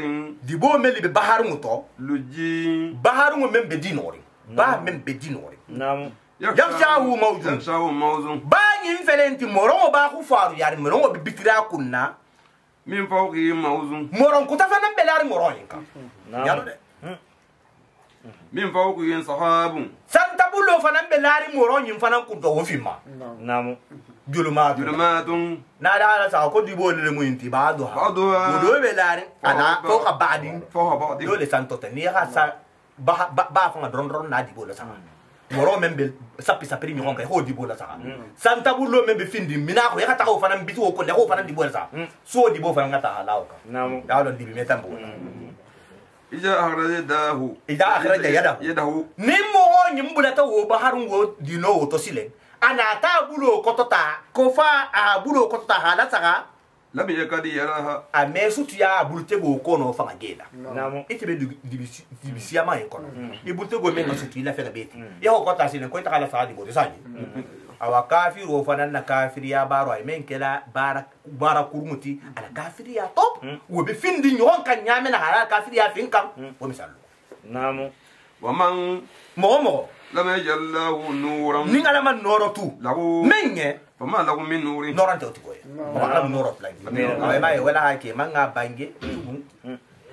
dibo meli be baharu to لجي baharu men be dinori ba men be dinori نعم يخشاه موجود ba yin felenti moron ba ku faru yar moron be bitira kunna من فوقه موز moron ku tafana belari moron yinka نعم yalo de من فوقه سحاب santa bulo fana belari moron yin fana ku do wofima نعم juluma ظلمات na da ala sa ko dibo le mu inti ba do ha بعضها do belari ana ko ka badin فوق بعض do le santo te ni ha sa ba fanga dron na dibo le sa moro membe sapi sapiri nyonga ho dibo la sa santa bulo membe findi mina ko yakata ko fana bitu ko le ko fana dibo la sa so dibo fana ngata halaw ka نعم da don dibi metambo إذا أخرج يده ida akhraja يده nimmo nyimbula ta wo baharun wo dino wo to silen ana ta bulo kotota ko fa a bulo kotota hala saga لم يكاد يراها a me sutu ya bulte go ko no fa ngela نعم itebe dibisi ama en kono e bulte go men sutu ila fe beti ya ko kota silen ko ta kala sa di bo de sani awa kafiro fanan na kafiriya baro ay men kela bara kurmuti ala kafiriya to wo be findi nyon kan nyame na ala kafiriya fin kan wo misalu namu ومن mo لم يجعل له نورا ni ala man norotu له menye فما له من نور norante otikoye mo ala norot la ay may wala hake manga bange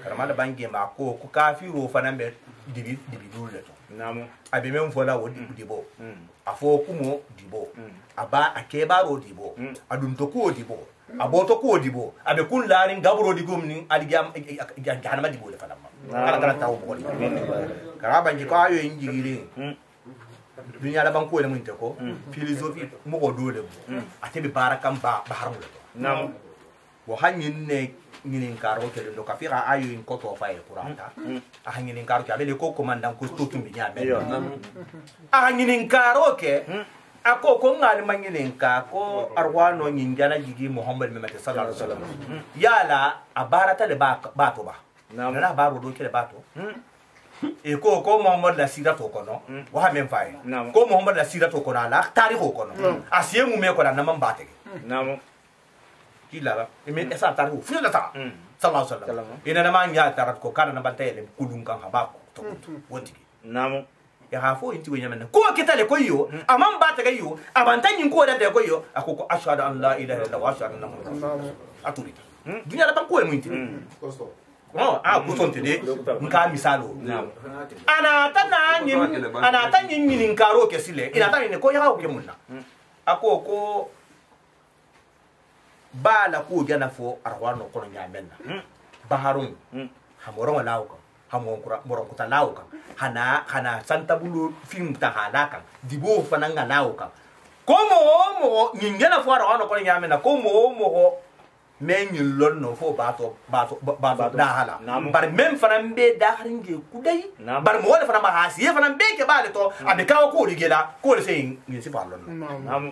karama da bange ma ko kafiro fanan be dibi dule to namu abe men fola wo dibo afo kumo dibo aba akebaro dibo adunto ko dibo aboto ko dibo abe kun larin gabro digum ni aligam janama dibo le fala kala kala taw ko kara banji ko ayo injigiri dunya la banko le mun te ko philosophie mo ko dole atebe barakam ba haram le namu wo hanyin ne nginin karo ke do kafira ayo in ko to fa e kurata a nginin karo ke abele ko commandant ko to tumbi nya be a nginin karo ke ako ko ngal manginin ka ko arwano nyinjana jigi muhammad memete sallallahu alaihi wasallam yala abarata le ba to ba na ba ro do ke le ba to e ko muhammad la sira to kono wa men fay ko muhammad la sira to kono la tarikh kono asiye mu me ko na man ba te namu kila imi esa tarikh fu la ta sallallahu alaihi wasallam ina na man ya tarat ko kana na bantele kulun kan haba to wonti namu ya hafo inti wenya men ko kitale ko yo amman ba ta gayo abantanyin ko da ko yo akoko ashhadu an la ilaha illallah wa ashhadu anna muhammadan aturi dunya la ban ko mu inti oh ko sonte de nka misalo ana tanyin nin karo ke sile ina tanyin ko ya ko ke munna akoko bala ko gana fo arwano ko nyamenna baharun hamoron lawko hamon kura moron kuta lawka hana santa bulu film ta halaka dibo fananga lawka komo nyingena fo arwano ko nyamenna komo men lon no fo bato dahala bar men fanan be daharinge kudai bar mo wala fanan ba hasiye fanan be ke bale to abe kawo ko rigela ko le sein ngi si falon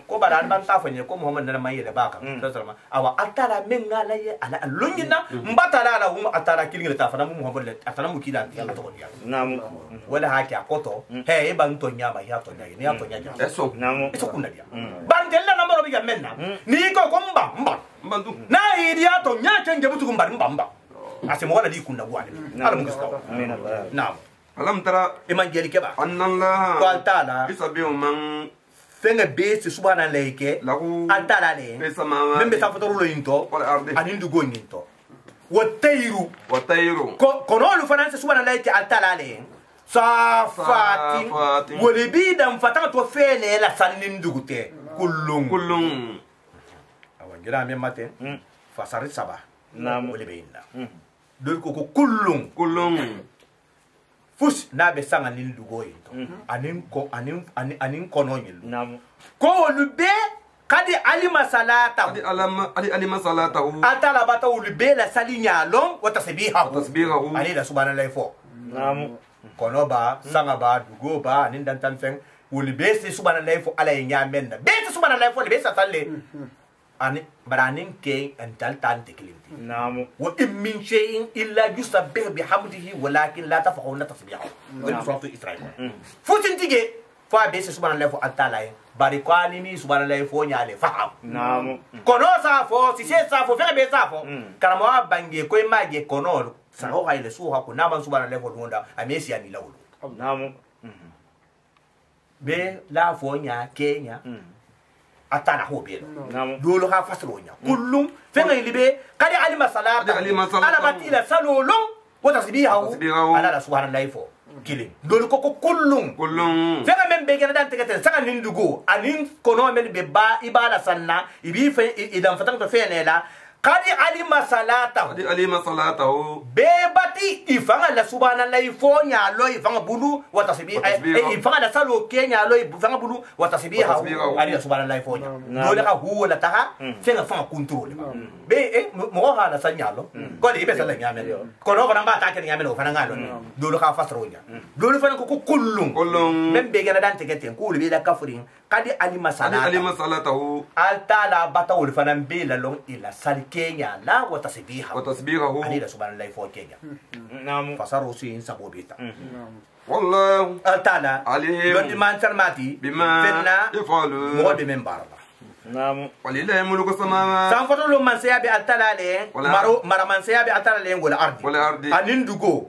ko baran ban ta fanye ko muhammad na maye da baka sallallahu awa atara men ngala ye ala lungina mbatala la hum atara kilingela ta fanan muhammad le atara mu kila ya to ya namu wala haki akoto he ban to nyama ya to nyai ni ya to nyai eso namu eso kunna dia ban tella na maro biga menna ni ko mba mbandu na idia to nya canje butu kumbar mbamba asemo wala di kunna wale ala mungu sawa naam alam tara iman jeli keba anna allah ko altala isabihu man fenga be si subhana leke lahu altala le sama membe sa fotoro lo into wal ardi anindu go into watayru wa tayru kono lu fanan subhana leke altala le safati wali bidam fatanga to fene la sanin dugute kullum gira men matin fasari saba namu wala beinna dol ko kullum fus na be sanga lin dugo yito anin kono nyil namu ko lube kadi alima salata alima salata atala bata lube la salinya long wa tasbihahu ali la subhanallahi fo namu kono ba sanga ba dugo ba anin dan tan fen lube se subhanallahi fo ala nyamen be se subhanallahi fo be sa talle ani baranin ke antal tan teklinti namu wa in min shay'in illa yusabbih bihamdihi walakin la tafqahuna tasbihahu wa suratu israil futin tige fa be se subhanallahi fo atala bari kwani ni subhanallahi fo nyale faham namu kono sa fo si se sa fo fe be sa fo karamo bange ko mage kono sa ho hayle su ha ko naman subhanallahi fo dunda amesi ani lawlu namu be la fo nya kenya atana ho be namu dolo ha fasronya kullum fenga ilibe kadi alima salata ala batila salolong wa tasbihahu ala subhanallahi fo killing dolo ko kullum fenga men be gena dan tegete saka nindugo anin kono men be ba ibala sanna ibi fe idan fatang to fenela kadi alima salatahu bebati ifanga la subhanallahi fo nya lo ifanga bulu wa tasbih ifanga la salo kenya lo ifanga bulu wa tasbiha ali subhanallahi fo nya dole ka huwa la taha fenga fanga control be mo ha la sanya lo ko di be sala nya men ko no fana ba ta ke nya men o fana ngalo dole ka fasro nya dole fana ko kullum men be gana dan tegete ko le be da kafurin kadi alima salatahu altala batawul fanan bela long ila salkenya la wa tasbihahu ani da subhanallahi fo kenya namu fasaru sin sabobita wallahu altala alim londi man sarmati bima fenna yafalu mo be membarba namu walillahi mulku samawati san foto lo man sayabi altala le mara man sayabi altala le ngol ardi anin dugo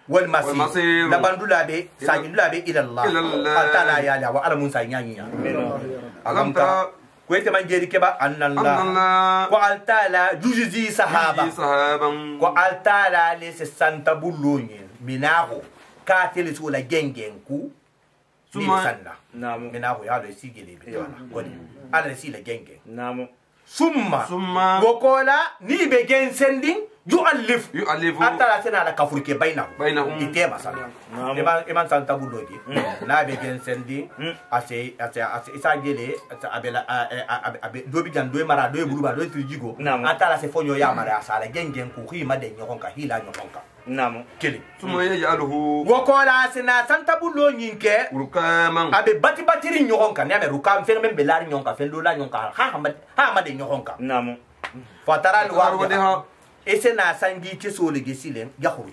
wal masir la bandula be sajidula be ila allah altala ya wa ala musa nyanya alam ta ko ite man jeri keba annallah ko altala jujizi sahaba ko altala le se santa bulonye minaho kateli sula gengen ku suma sanna namu minaho ya le sigele be tona godi ala sila gengen namu summa gokola ni be gen sending yu'allif atala sena la kafurke bainahum itema sana eman santa bulogi na be gen sendi ase isa gele abela abe dobi jan do mara do buluba do trijigo atala se fonyo ya mara sala gengen ku khima de nyokonka hila nyokonka namu kili suma yajaluhu gokola sena santa bulo nyinke rukaman abe batiri nyokonka ne abe rukam fe men belari nyonka fe lola nyonka ha de nyokonka namu fatara alwa ese na sangi ke sole gesilen yakhuru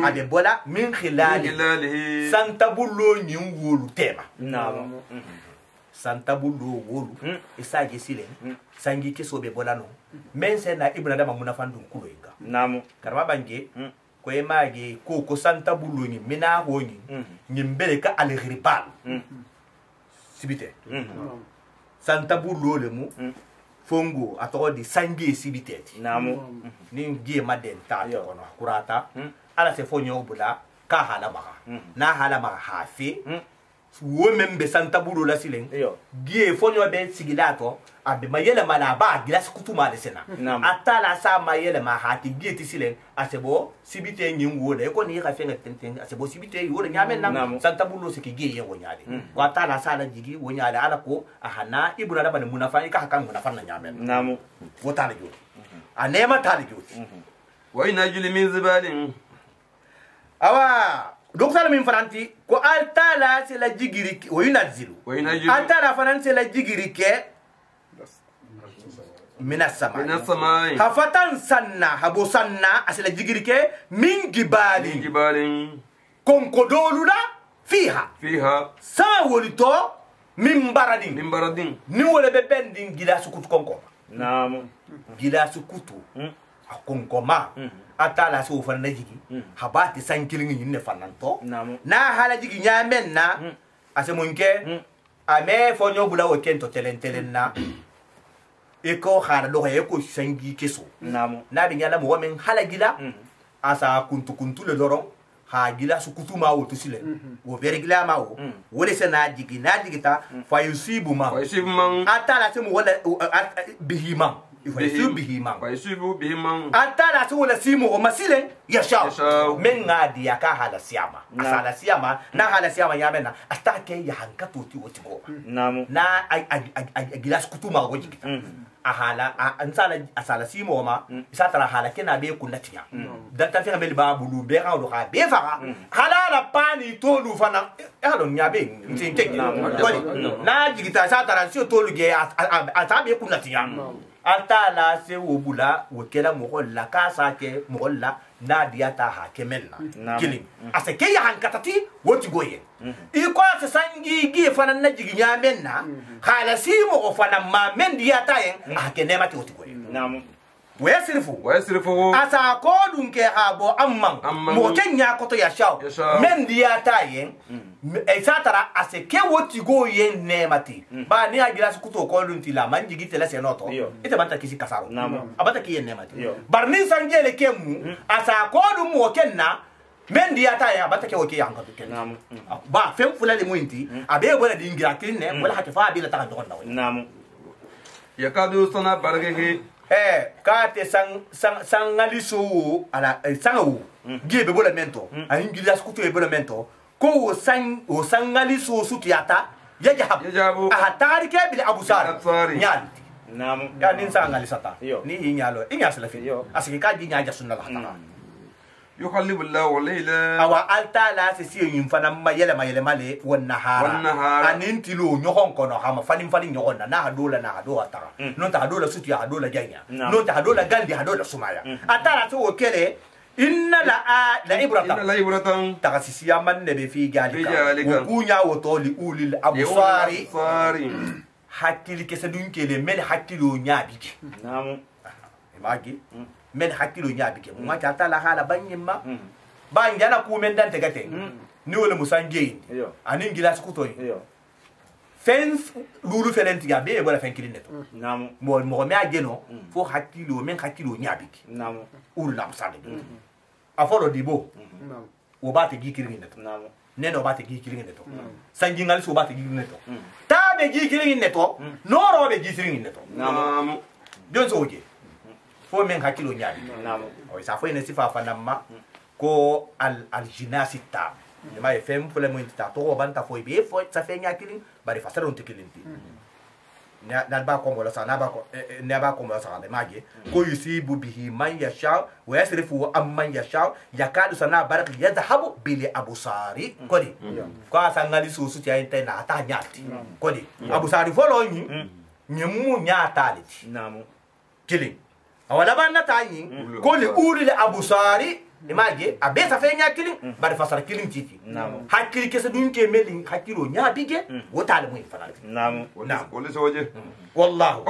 ade bola min khilali santa bullo nyin wolu tema naam santa bullo wolu isa gesilen sangi ke sobe bola no men se na ibna dama munafandu kulo inga naam karma bange ko e magi ko santa bullo ni mina woni nyimbele ka al ghirban sibite santa bullo le mu fongo atoro di sangi sibiteti namu ni gie maden ta kono kurata ala se fonyo bula ka hala maka na hala maka hafi wo membe santa bulu la silen gie fonyo be sigilato abe mayele mala ba gilas kutuma de sena atala sa mayele ma hati gie ti silen asebo sibite nyin wo le ko ni ka fenga tenten asebo sibite wo le nyamen na santa bulu se ki gie ye wo nyaade ko atala sa la jigi wo nyaade ala ko ahana ibuna da bana munafani ka kan munafan na nyamen namu wo tala jo anema tala jo wa inajli min zibalin awa doktor min faranti ko altala se la jigiri o yunazzilu altala faranti la jigiri ke minas samai hafatan sanna habo sanna asila jigiri ke min gibalin konkodolula fiha sa wolito min baradin ni wole be bendin gilasu kutu konko naam gilasu kutu akonkoma atala so fanna jigi habati sankilin yin ne fananto na hala jigi nyamen na asemunke ame fonyo bula wo kento telen na eko khara lo eko sangi keso na bi nyala mo men hala gila asa kuntu le doron ha gila su kutuma wo to sile wo bere gila ma wo wole se na jigi ta fa yusibu man atala se mo wala bihima Faisubu bihimang atala su wala simu o masile yasha men ngadi yaka hala siama asala siama na hala siama yamena astake ya hankato ti woti go namu na gilas kutuma go jikita ahala ansala asala simu ma isatara hala kena be kunatiya dan ta fera bel ba bulu be ha do ha be fara hala la pani tolu fana alo nyabe ntinke na jikita satara si tolu ge atabe kunatiya altala se wobula wokela mogolla ka sake mogolla na diata ha kemenna killing asake ya hankatati woti goye iko se sangi gi fana na jigi nyamenna khala simo o fana ma men diata yen akenema ti woti goye namu wesirifu asa ko dunke abo amman mo kenya koto ya shaw men diata yen satara aseke woti go yen nemati ba ni agira su kuto ko lunti la manjigi tele se noto ite banta kisi kasaro abata ki yen nemati barni sanjele kemu asa ko dum mo kenna men diata yen abata ke woke yanka ken ba fem fulale muinti abe wala dingira kinne wala hatafa bi la ta don namu yakadu sana bargehi kate sangaliso ala sangawu gebe bola mento ayin gilas kuto e bola mento ko o sangaliso sutiyata yajabu ahatari ke bil abusar nyal namu ya nin sangalisata ni nyalo inya salafi asiki ka di nyaja sunna la ta يقلب الله الليل awa altala se si yin fana ma yele male wan nahara anin tilo nyohon kono hama falin nyohon na hadola atara non ta hadola suti hadola janya non ta hadola gandi hadola sumaya atara to kele inna la ibratan takasisiya man ne be fi galika kunya wotoli ulil absari hakili kese dun kele men hakilo nyabiki namu imagi men hakilo nyabiki ma ta tala hala banyimma ba njana ku men dan tegate ni wala musanje anin gilas kutoy fens lulu felenti ga be wala fen kilineto namu mo me ageno fo hakilo men hakilo nyabiki namu ulul absari afolo dibo o ba te gikirin neto namu neno ba te gikirin neto sanjingal so ba te gikirin neto ta be gikirin neto noro be gikirin neto namu don so oje fo men hakilo nyaari namu o sa fo ene sifa fanamma ko al jinasita ma e fem fo le mo intita to banta fo be fo sa fe nyaakilin bari fa saron tekilinti na ba ko wala sa na ba ko ne ba ko wala sa de maje ko yusibu bihi man yasha wa yasrifu amman yasha yakadu sana barak yadhhabu bil absari kodi ko asangali susu ti ayente na ata nyati kodi absari folo nyi nyemu nyata liti namu killing awala ban na tayi ko li uri le abusari imaje abesa fe nya killing bari fasara killing titi namu hakili kese dun ke melin hakilo nya bige wota le mu fanal namu wala soje wallahu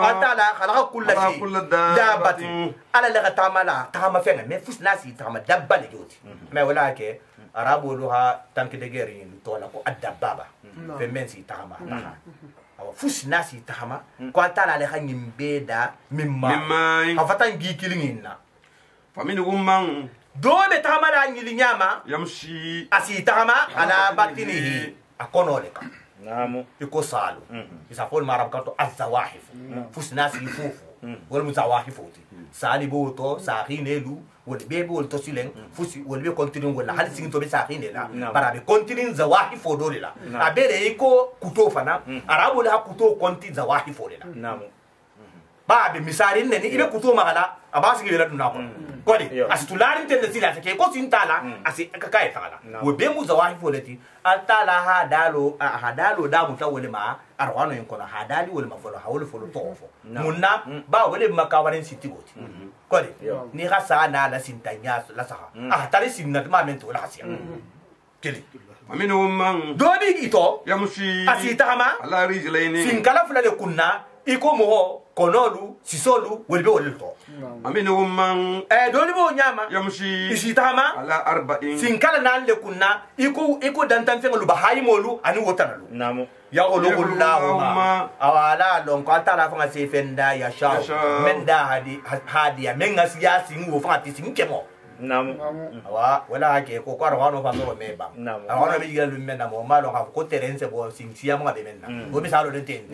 atala khalaqa kull shay dabati ala la tama fe me fus nasi tama dabba le joti me wala ke arabu luha tanki de geri to la ko adababa fe men si tama fus nasi tahama ko atala le khanyim beda mimma afatan gi kilinginna faminhum man do be tahama la nyili nyama yamshi asi tahama ala batinihi akono le ka namu iko salu isa fol marab kato azawahif fus nasi fufu wal muzawahif sali boto sahinelu wol bebe wol to silen fusi wol be continue wala hal singto be sahinela barabe continue zawahif dole la abere iko kuto fana arabu la kuto konti zawahif lela namu ba be misari ne ni ibe kuto magala abasi gela duna ko kodi asitularin tende sila ke ko sintala asi kakai fala wo be mu zawahif leti atala hadalo da mu tawole ma arwano yin kono hadali wol ma folo hawol folo tofo munna ba wole makawarin sitigoti kodi ni hasa na la sintanya la saha tari sinna ma mento la hasia kili faminhum man dodi ito yamshi asitama ala rijlaini sinkala fulale kunna iko mo konolu sisolu wolbe wolto faminhum man doli bo nyama yamshi isitama ala arba'in sinkala nan le kunna iko dantan fengolu bahayi molu ani wotanalu namu ya Allahumma awala lon ko tala fanga se fenda ya sha menda hadiya menga siyasi ngo fanga tisinke namu awa wala ke ko ko arwano fa no meba arwano be yigalu menna mo malo ha ko terense bo sinsia mo be menna bo mi salo le ten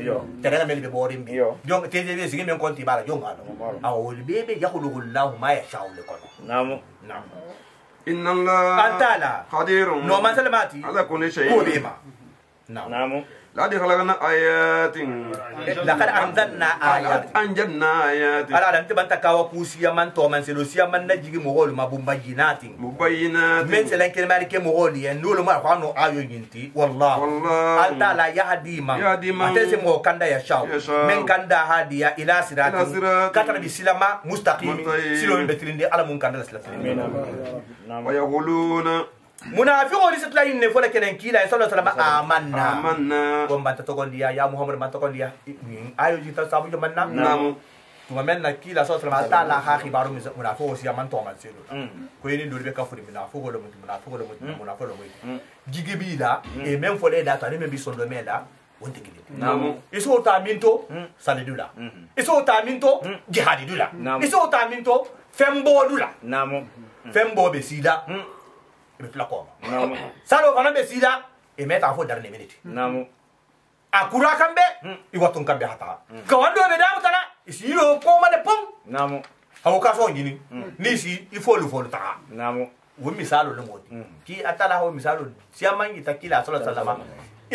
terena mel be bo rimbi jong tede be sigi men konti bala jong alo awol bebe yakhluqullahu ma yasha'u lakum namu inna Allah antala qadirun no man salamati ala kulli shay ko bema namu لقد خلقنا آيات لقد أنزلنا آيات أنزلنا آيات على أن تبان تكاوا كوسيا من تومن سلوسيا من نجيب مغول ما بمبينات من سلك الملك مغولي نقول ما خانوا آيو ينتي والله أنت لا يهدي ما تسمو كندا يشاو من كندا هاديا إلى صراط كتر بسلامة مستقيم سلوم بتريندي على من كندا سلام ويقولون munafiqo ni satla inne fola kenen kila sallallahu alaihi wasallam amanna ko mbanta to gondiya ya muhammad man to gondiya ayo jita sabu jo manna namu tuma menna kila sallallahu alaihi wasallam ta la ha khibaru munafiqo si man to man selo ko yini ndol be ka furi munafiqo lo munafiqo lo gigebi la e même folé data ne me bi sondo mela wonte gidi namu iso ta minto saledula iso ta minto jihadidula iso ta minto fembo dula namu fembo be sida be flakoma namu salo kana be sida e meta fo darne minute namu akura kambe I watun kambe hata ka wando be damu tana isiro ko ma de pom namu hawo ka so ngini ni si il faut le ta namu wo misalo le moti ki atala ho misalo siaman itakila sallallahu alaihi wasallam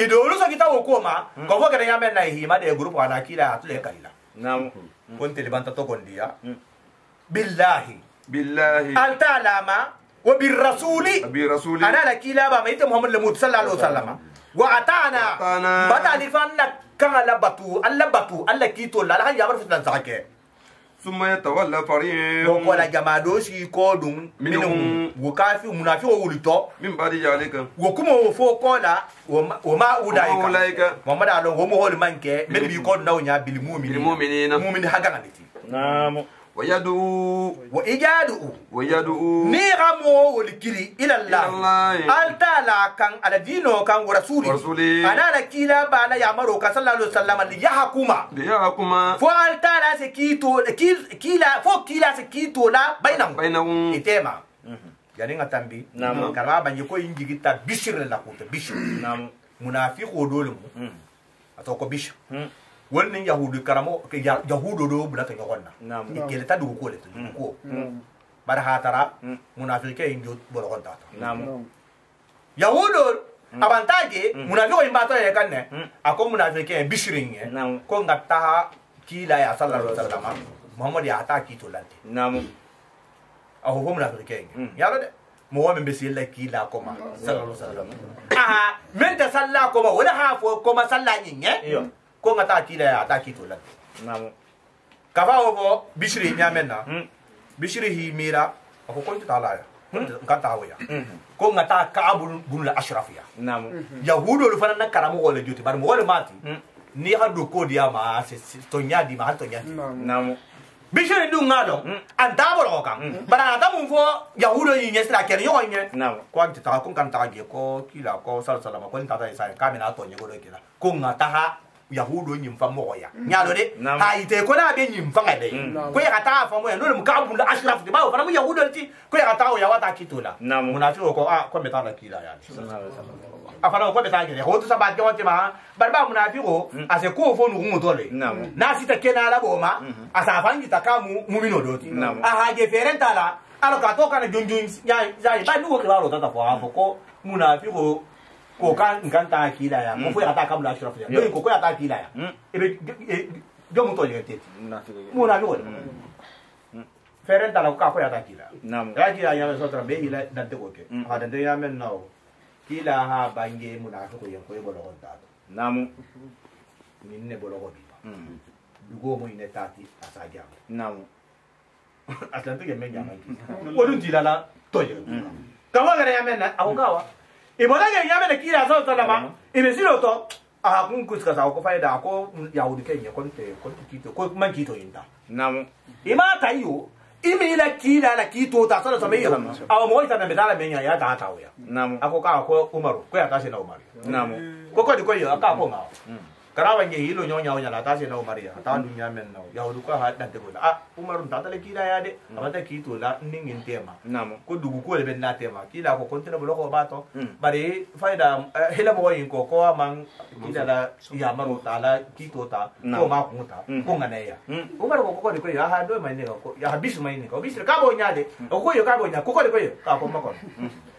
idolu so kita wo ko ma ko fo kene yambe na hi ma de groupe ana kila atule kalila namu ponte le banta to kondia billahi billahi anta lama وبالرسول بالرسول أنا لك لا بميت محمد الموت صلى الله عليه وسلم وأتانا بدأ فانا كان لبطو الله بطو الله كيتو لا لا يعرف تنساك ثم يتولى فريق وقال جماعة شيء كودون منهم وكافي منافق وولتو من بعد ذلك وكم فوق قال وما أولئك محمد على هم هو المنك من بيكون نويا بالمؤمنين مؤمن حقا نعم ويدعو نيغامو والكري إلى الله ألتالا كان على دينه كان ورسوله أنا لكيلا بانا يامرو صلى الله عليه وسلم ليحكما فو ألتالا سكيتو كيلا سكيتو لا بينهم إتما يعني نتامبي كما بنيكو ينجي كتا بشر لكوت بشر منافق ودولم أتوكو بشر wani yahudu karamo yahudu do bula kan yogonna ikele ta dugu ko le ko bar hatara munafike injo bolo konta yahudu avantage munafiko imbato ya kanne ako munafike bishirin ko ngata kila ya sallallahu alaihi wasallam muhammad ya ata kito lante aho ko munafike yalo de mo wa membe sella kila ko ma sallallahu alaihi wasallam men ta salla ko ma wala hafo ko ma salla nyinge ko ngata kila ya ata kito la namo kafa obo bishri nyamena bishri hi mira ko ko ta la ya ngata wa ya ko ngata kaabul bun la ashrafiya namo yahudo lu fana karamu wala joti bar mo wala mati ni hadu ko dia ma se to nyadi ma to nyadi namo bishri du ngado anda bolo kan bara ata mun fo yahudo yi nyesra ken yo nye namo ko ta ko kan ta ge ko kila ko sallallahu ko ta ta sai kamina to nye go do kila ko ngata ha yahudo nyimfa moya nyalo de ha ite ko na be nyimfa ngade ko ya kata fa moya no mukabu la ashraf de ba fa mu yahudo ti ko ya kata ya wata kitula munafiko ko ko meta na kila ya afana ko meta ngere ho to sabat ko ma barba munafiko ase ko fo nu ngotole na sita kena la boma asa fangi takamu mumino doti aha je ferenta la alo ka to kana junjun ya ba nu ko la ro tata fo ko munafiko ko kan ta kila ya ko ya ta kabla ashraf ya do ko ya ta kila ya ebe do mo to yete mo na lo feren ta la ko ya ta kila nam ya kila ya so tra be ila dante ko ke ha dante ya men no kila ha bange munafiqo yen ko e bolo on ta nam minne bolo ko bi dugo mo ine tati asaja nam atlante ke men ya mai ko dun tilala to ye kawa gara ya men na awogawa ibodage yamene kila saw salama ibesilo to kun kuska sa ko faida ko yahudi kenya konte kito ko man kito inda nam ima tayo imila kila la kito ta sala sameyo aw moita na medala menya ya ta ya nam ako ka ko umaru ko ya ta na umaru nam ko ko yo aka ko ngaw karawa nge hilo nyonya onya la ta na umaru ya ta dunya men no yahudi ko ha dan te ko umaru ta le kila ya de amata kito la ningin tema nam ko dugu ko le ben na tema kila ko kontena bolo ko bato bari faida hela mo yin ko man kila la ya maru ta la kito ta ko ma ko ta ko ngane ya umaru ko ko ya ha do mai ne ko ya habis mai ne ko bis ka bo nya de ko yo ka bo nya ko ka ko ma ko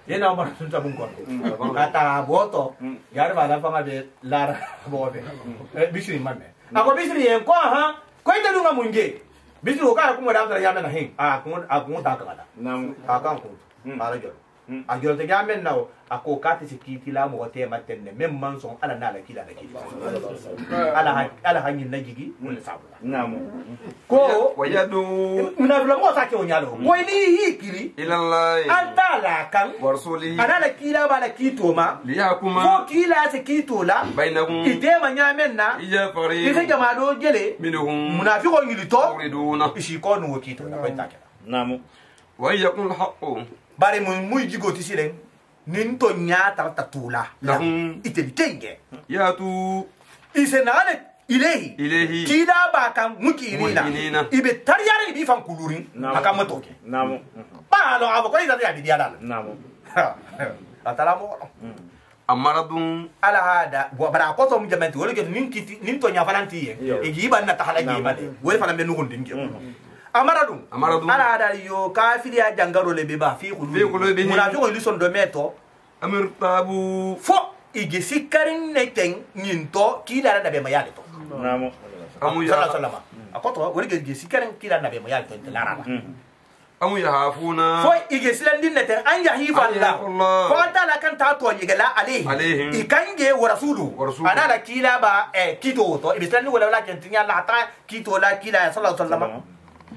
yena umaru sunta bun ko kata boto yar ba la fanga be lar bo be bisri mame ako bisri yen ko ha ko ita dunga munge bisri ko ka ko mo da ya mena hin ko ta ka da nam ka ko ala jor a jor te ga men nawo ako kati sikiti la mo te matenne mem man son ala na la kila ala hanyin na jigi mun sabu nam ko wayadu munafila mo ta ke onyalo ko ni hikiri ila allah antala kan warsulihi ana la kila ba la kitoma liyakuma ko kila sikito la bainakum itema nyamen na ija fari ite jama do gele minhum munafiko ngilito yuriduna ishi ko no kito na ko take nam wa yakun haqqu bare mun muy jigo tisilen nin to nyata tatula ite tenge yatu isenale ilehi kida ba kan mukirina ibe tariyare bi fan kulurin aka matoke nam ba lo abo ko ida ya bidiala nam atalamo amaradun ala hada bara ko to mu jamenti wala ke nin to nya falanti e giba na tahala giba de wala fana be nugun dinge amaradun ala hada yo kafiri ya jangaro le be ba fi qulubi munafiqo ilison do meto amirtabu fo ige sikarin neten nyinto kila na be mayale to nam amu ya sallama akoto wori ge sikarin kila na be mayale to laraba أم يهافون فوي إجسلان دين نتر أن يهيف الله فقط لا كان تاتو يجلا عليهم إكانجي ورسوله أنا لا كيلا با كيتو تو إجسلان ولا لا كنتني الله تا كيتو لا كيلا صلى الله عليه وسلم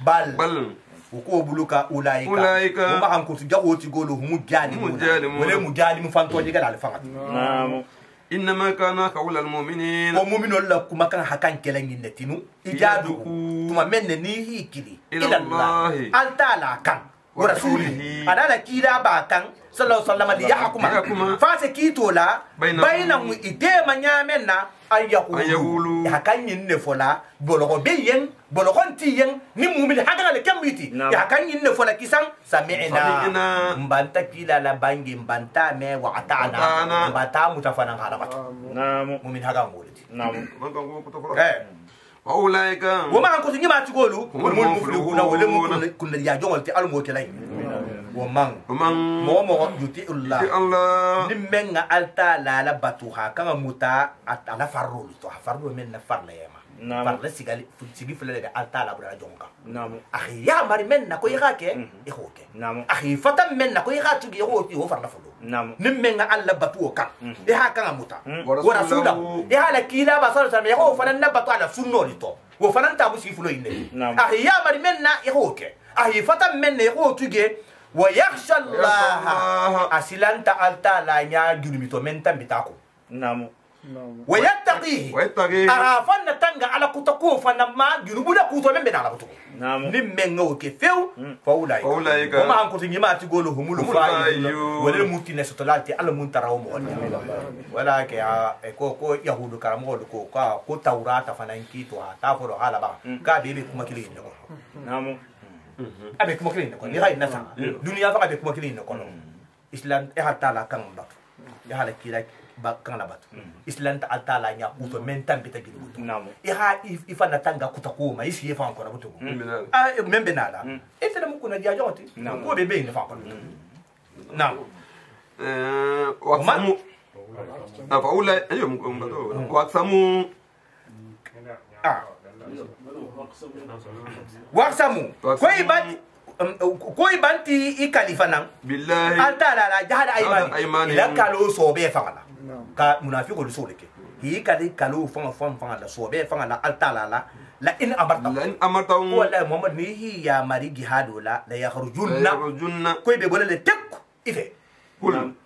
بل وكو بلوكا أولئك وما هم كنت جاوو تقولوا هم جالم ولا مجالم فانتو يجلا على فقط نعم إنما كان قول المؤمنين ومؤمن الله كما كان حكان كلام نتينو إجادو ثم من نيهي كلي إلى الله ألتالا كان ورسوله أنا لا كيلا باكان صلى الله عليه وسلم ليحكم فاسكيتو لا بينهم إدما نيامنا أن يقولوا حكان ينفولا بلغو بيين بلغون تيين نمومن حكان لكميتي حكان ينفولا كيسان سمعنا مبانتا كيلا لا بانجي مبانتا مي وعطانا مبانتا متفانا غاربات نعم مؤمن حكان مولدي نعم وأولئك وما أنكم تنجي تقولوا هم المفلحون ولم كن يجون تألموا كلاين ومن مو يطيع الله نمن ألتا لا باتوها كما متا على فرول تو فرول من نفر لا يما فرول سيجي فلان ألتا لا برا جونكا نعم أخي يا مري من نكو يغاك يخوك نعم أخي فتم من نكو يغاك يخوك يوفر نفلو نعم نمن ألا باتوكا إيه كما متا ورسوله إيه على كيلا بصر سامي يخو فلان نباتو على سنو لتو وفلان تابو سيفلو إني أخي يا مري من يخوك أخي فتم من يخوك ويخشى الله أسلان تألتا لا يجرمتو من تنبتاكو نعم ويتقيه أرافن تنغى على كتكو فنما جنوبنا كوتو من بدانا كتكو نعم نمن نوكي فيو فأولئك وما أنكو تنجمع تقولوا هم الفائزون ولا المتين ستلاتي على منتراهم ولكن كو يهود كرامول كو توراة فنانكيتو تافرو حالا با كابيبي كما كلين نعم avec mo kilin ko ni hay na sa dunia fa avec mo kilin ko no islam e hatta la kan ba ya hala kila ba kan la ba islam ta alta la nya ku to men tan bita gidu namo e ha ifa na tanga ku ta ko ma isi fa ko na butu a membe na la e tele mu kuna dia joti ko be be ni fa ko nam وأقسموا فأولئك أيوم وأقسموا waksamu koy banti i kalifana billahi altala la jahada aymani ila kalo sobe fangala ka munafiqo lu soleke hi kali kalo fanga la sobe fangala altala la in amarta wala muhammad ni hi ya mari jihadu la yakhrujunna koy be bolale tek ife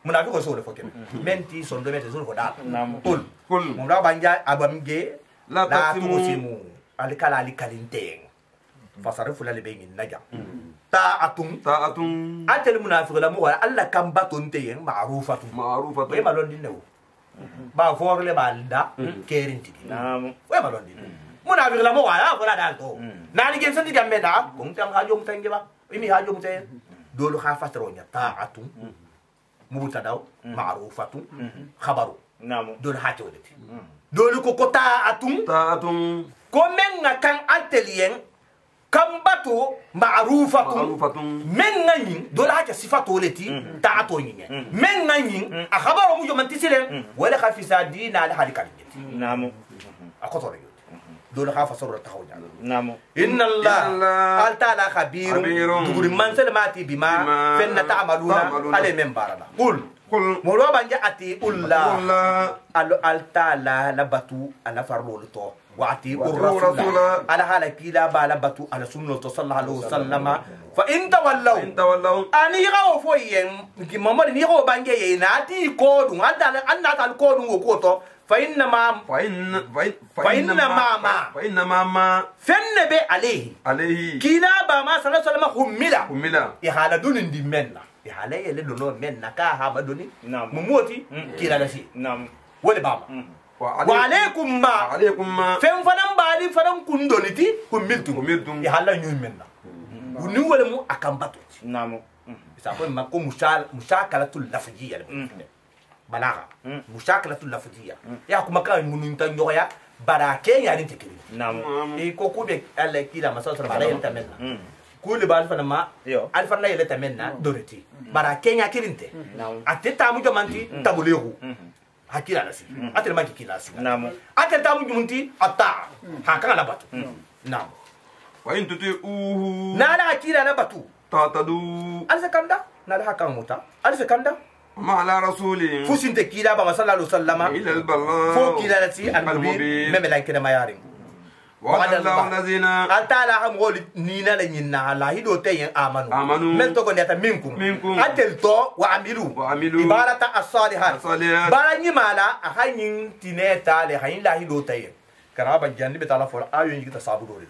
munafiqo sole foke menti sondo meti zul ko dal kul mo da banja abamge la tusimu alikala alikalinteng fasare fulale be ngin naja ta'atun atel munafiq la mo alla kam baton te yen ma'rufatu we malon dinno ba forle balda kerinti نعم we malon dinno munafiq la mo wala fola dal to nani gen sandi gambe da ko tam ha jom tenge ba imi ha jom te dolu ha fatronya ta'atun mubtadaw ma'rufatu khabaru نعم dolu ha tolati dolu ko ta'atun komen kan atelier kambato ma'rufatun men ngani dola haka sifato leti ta'ato nyinya men ngani a khabaro mu jomanti sile wala khafisa dina al halikal نعم akoto rego dola khafa sabra tahawja نعم inna allah ta'ala khabirun duguri man salmati bima fenna ta'maluna ale men barana qul molo banja ati ulla al ta'ala labatu ala farlo to واتي الرسول على حالك لا بالبتو على سنة صلى الله عليه وسلم فإن تولوا أني غاو فوين محمد ني غاو بانجي ناتي كودو أنا تال كودو وكوتو فإنما ما فن بي عليه كلا بما صلى الله عليه وسلم هملا يحال دون دي مننا يحال يلي دون مننا كا ها بدوني مموتي كلا لسي ولا بابا وعليكم ما فين فنان بالي فنان كندونتي كملتم يا هلا نيو مننا ونقول مو أكمباتو نعم سأقول ما كم مشاكلة اللفظية بلاغة مشاكلة اللفظية يا كم كان من ينتجوا براكين يعني تكلم نعم إيه كوكو بيك الله كيلا مسألة سربالة يلتمنا كل بالفنا ما الفنا يلتمنا دورتي براكين يا كيرنتي أتيت عمو جمانتي تبوليه hakila nasi atel maki kilasi نعم atel tamu jumunti atta hakala batu naam wa in tuti'uhu nala hakila na batu تعتدوا alse kanda na da hakan muta alse kanda ما على رسول fusinte kila ba sallallahu alaihi wasallama إلا البلاغ fo kila lati al-mubin memelan kina mayarin وعد الله الذين atala ha mo nina la nyinna la hido tayen amanu men to ko neta minkum atel to wa amilu ibarata as-salihat bara nyimala a hanyin tineta le hayin la hido tayen karaba janni betala for ayo yiki ta sabudo le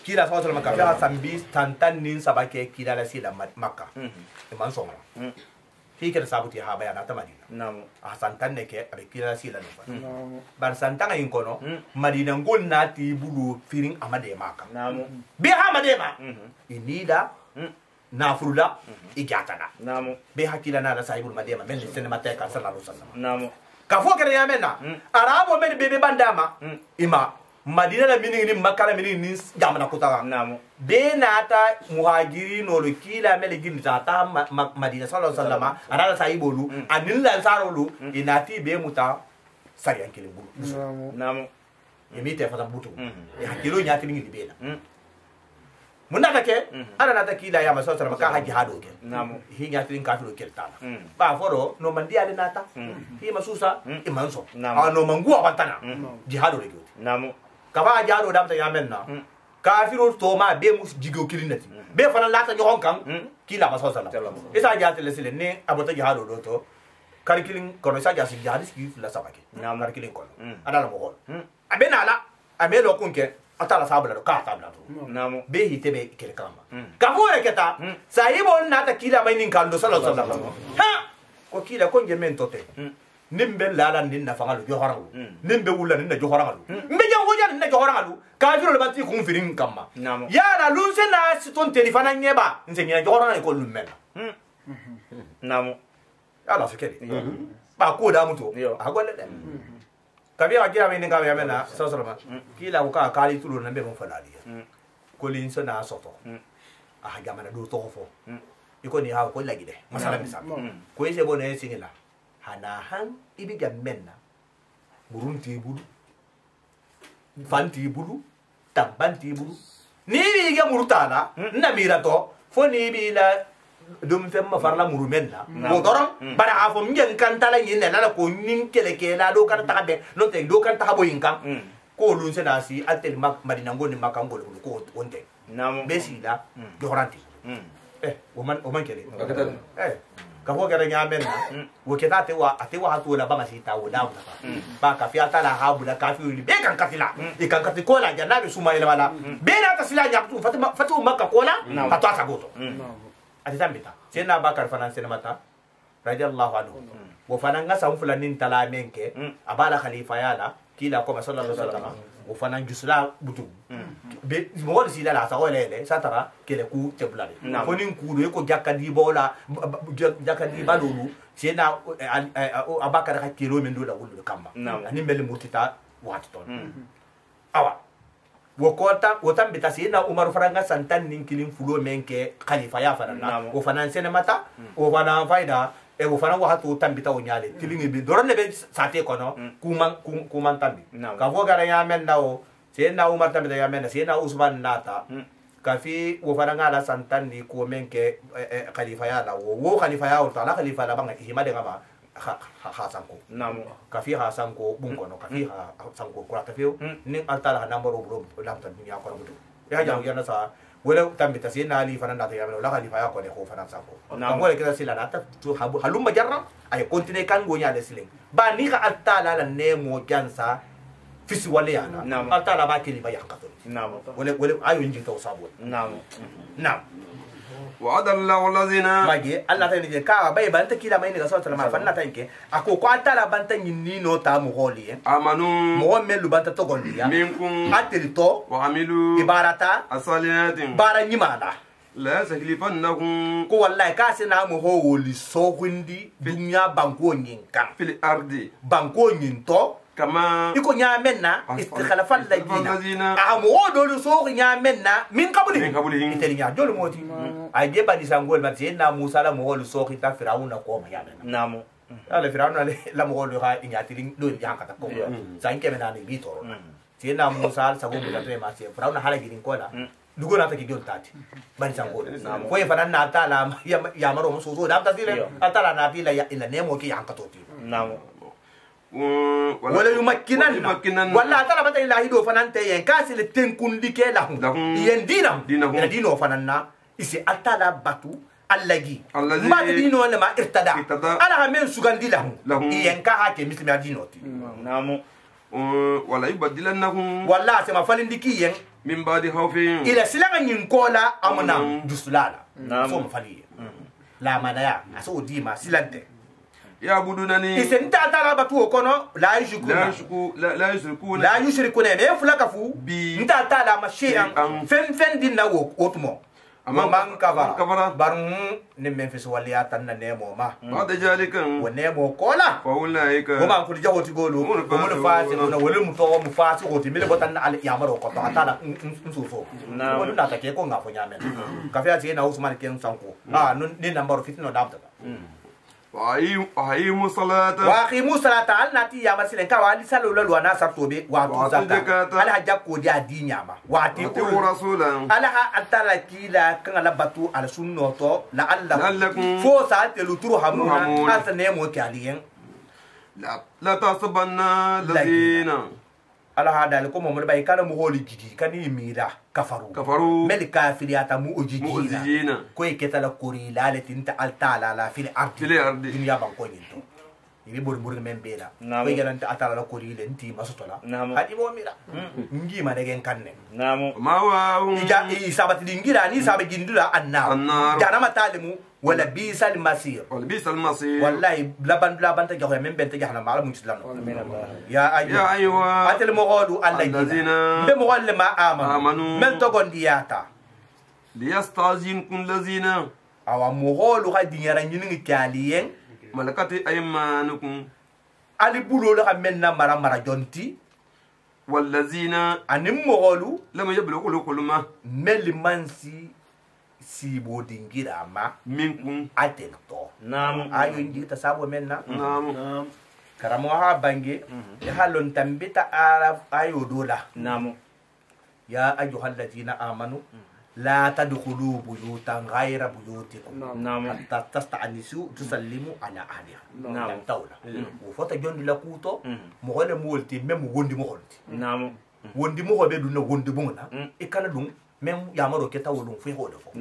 kila sa sallallahu alaihi wasallam ka sambi tantan nin sabake kila la sila makka man songa fi kala sabuti ha bayana ta madina a santan ne ke abe kila sila no bar santanga yin kono madina ngol na ti bulu firin amade maka be ha amade ma inida na furula igatana be hakila na sahibul madina men sen mate ka sallallahu alaihi wasallam ka fo kare ya menna arabo men be bandama ima madina la mini ni makala mini ni jamana kutara be nata muhajiri no lo kila mele gindi ta madina sallallahu alaihi wasallam arala sahibulu anil lan sarulu inati be muta sariyan kilin bulu imite fata butu ya kilo nyati ni bela munda take ana nata kila ya maso sallallahu ka haji hado ke hi nyati ni kafiru keltana ba foro no mandi ale nata hi masusa imanso no mangu abantana jihado le goti kaba jihado damta ya menna kafiru to ma be mus jigo kilinati be fana lata nyohon kan kila maso sallallahu isa jati le sile ne abota jihado do to karikilin kono sa jasi jihadis ki la sabake karikilin kono adala mo hol abena la amelo kunke atala sabla do ka tabla to be hite be kele kama kafore keta sahibo na ta kila mai nin kando sallallahu alaihi wasallam ha ko kila ko ngemen tote nimbe lala nin na fangalu joharalu nimbe wula nin na joharalu mbe jango jan na joharalu kafiro le bati kun firin kama ya na lunse na siton telefona nyeba nse nya joharalu ko lumena ala fikiri ba ko da muto agole de kabia kila mimi ngawe amena sasa kila uka kali tulu na mbemo falali ko linso na soto jamana do to fo iko ni ha ko lagide masala misal ko ise bone singila hana han ibiga menna burunti bulu fanti bulu tambanti bulu ni biga murtala na mirato fo ni bi la dum fem ma farla muru menna ko doron bara afo ngen kan tala yin na la ko nin kele ke la do kan ta be no te do kan ta bo yin kan ko lun se na si atel mak madina ngoni makam bol ko onte besi la doranti o man kele ka ho gara nya menna wo ke ta te wa hatu la ba ma si ta wo da ba ka fi ata la ha bu la ka fi be kan ka fila e kan ka ti ko la ja na be suma ila wala be na ta sila nya fatu makka ko la patwa ta goto atitambita sena bakar fanan sena mata radiyallahu anhu wo fanan nga sam fulanin tala menke abala khalifa yala kila ko sallallahu alaihi wasallam wo fanan jusla butu be mo wala sila la sa olele satara kele ku teblale fonin ku do ko jakadi bola jakadi balulu sena abakar ka kiro men do la wulu kamba ani mel mutita wat ton awa wotan bita sina Umar faranga santan nin kilin fulo menke khalifa ya farana o fanan sene mata o fanan faida e o fanan wahatu tambita o nyale kilin bi doronne be sate kono kuman tambi ka fo gara ya men dawo sina Umar tambita ya men sina Usman nata ka fi o faranga la santan ni ko menke khalifa ya la wo khalifa ya o tala khalifa la banga himade ngama hasanko kafi hasanko bunkono kafi hasanko kura kafi ni altala nambaro bro lamta dunya ko mutu ya jaw yana sa wala tambita sina ali fananda ta yamelo la khalifa ya ko de ko fanasa ko ngole kida sila nata to halumma jarra ay continue kan go nyaade siling ba ni ka altala la nemo jansa fisi wale yana altala ba kili ba yakatu wala ayo nji to sabo وعد الله الذين magi Allah ta ni ka ba ban ta kila mai ni ga sallallahu alaihi wasallam fanna ako ko atala ban ta ni no ta mu holi amanu mo melu ban ta to gondi ya minkum atilto wa amilu ibarata asaliyatin bara nyimala la sahlifannahum ko wallahi ka sina mu ho woli so hundi dunya banko nyinkan fil ardi banko nyinto kama iko nyamenna istikhalafan lajina amo dolu so nyamenna min qabli iteli nya dolu moti aje bani sangol mati na Musa la mo so kita Firauna ko ma yamenna ala Firauna la mo ha inyatili do ya kata ko sanke mena ni bito na Musa sa go mutatre ma se Firauna hala girin ko la dugo na ta ki gol tati bari sango ko e fanan na tala ya maro muso so da ta dile atala na tila ya ila nemo ki yanka toti namo wala yumakkinan wala atala bata ila hido fanan te yen kasile tenkundi ke la yen dina dino fanan na isi atala batu allagi ma dino le ma irtada ala ha men sugandi la yen ka ha ke mislima dino ti namo wala yubadilannahum wala se ma falindiki yen min ba'di khawfihim ila silanga nyinkola amuna dusulala so ma fali la manaya aso di ma silante ya budunani isenta tara batu okono la yushrikuna me fulaka fu nta tala ma shay'an fen din na wo otumo man kavara barun ne memphis waliya tanna nemo ma ba'da jalika wa nemo kola fa ulaika ko man ko jawoti golo ko mun faati ko wala mu to mu faati ko ti mele botan al yamaro ko to atala nsuso ko na ta ke ko ngafo nyame ka fa ti na usman ken sanko ni number fitno dabta wa ayimu salata wa aqimu salata al nati ya masilen ka wa lisalu lalu ana sabtobe wa tu zakata al hajja ko dia dinyama wa ti rasulan ala ha atala kila kan ala batu al sunno to la alla fo sa te luturu hamuna asane mo kyaliyen la tasabanna ladina ala ha dal ko mo bay kana mo holi jigi kani mira kafaru mel kafiri ata mu ojigina ko e ketala kori la le tinta altala la fil ardi dunya ban ko ni to ibi bor men bela ko yelanta atala la kori le nti masutola hadi mo mira ngi ma degen kanne namo ma wa ija sabati dingira ni sabe gindula annar jana matalimu wala bisal masir wallahi laban ta jaho men benta jahna mala mu islam ya aywa atel mo godu allazina be mo wal ma amanu men to gondiyata liyastazinkum lazina awa mo golu hadi yara nyini kyaliyen malakati aymanukum ali bulo la men na mara jonti wallazina anim mo golu lam yablu kuluma mel mansi si bo dingira ma minkum atel to ayo ndi ta sabo menna karamo ha bange ya halon tambita arab ayo dola ya ayyuhal ladina amanu la tadkhulu buyutan ghayra buyutikum hatta tasta'nisu tusallimu ala ahliha tawla wo fota jondi la kuto mo hole mo wolti mem wondi mo holti wondi mo hobe dun wondi bungna e kana dum même yamaro ke tawulum fu hodo fo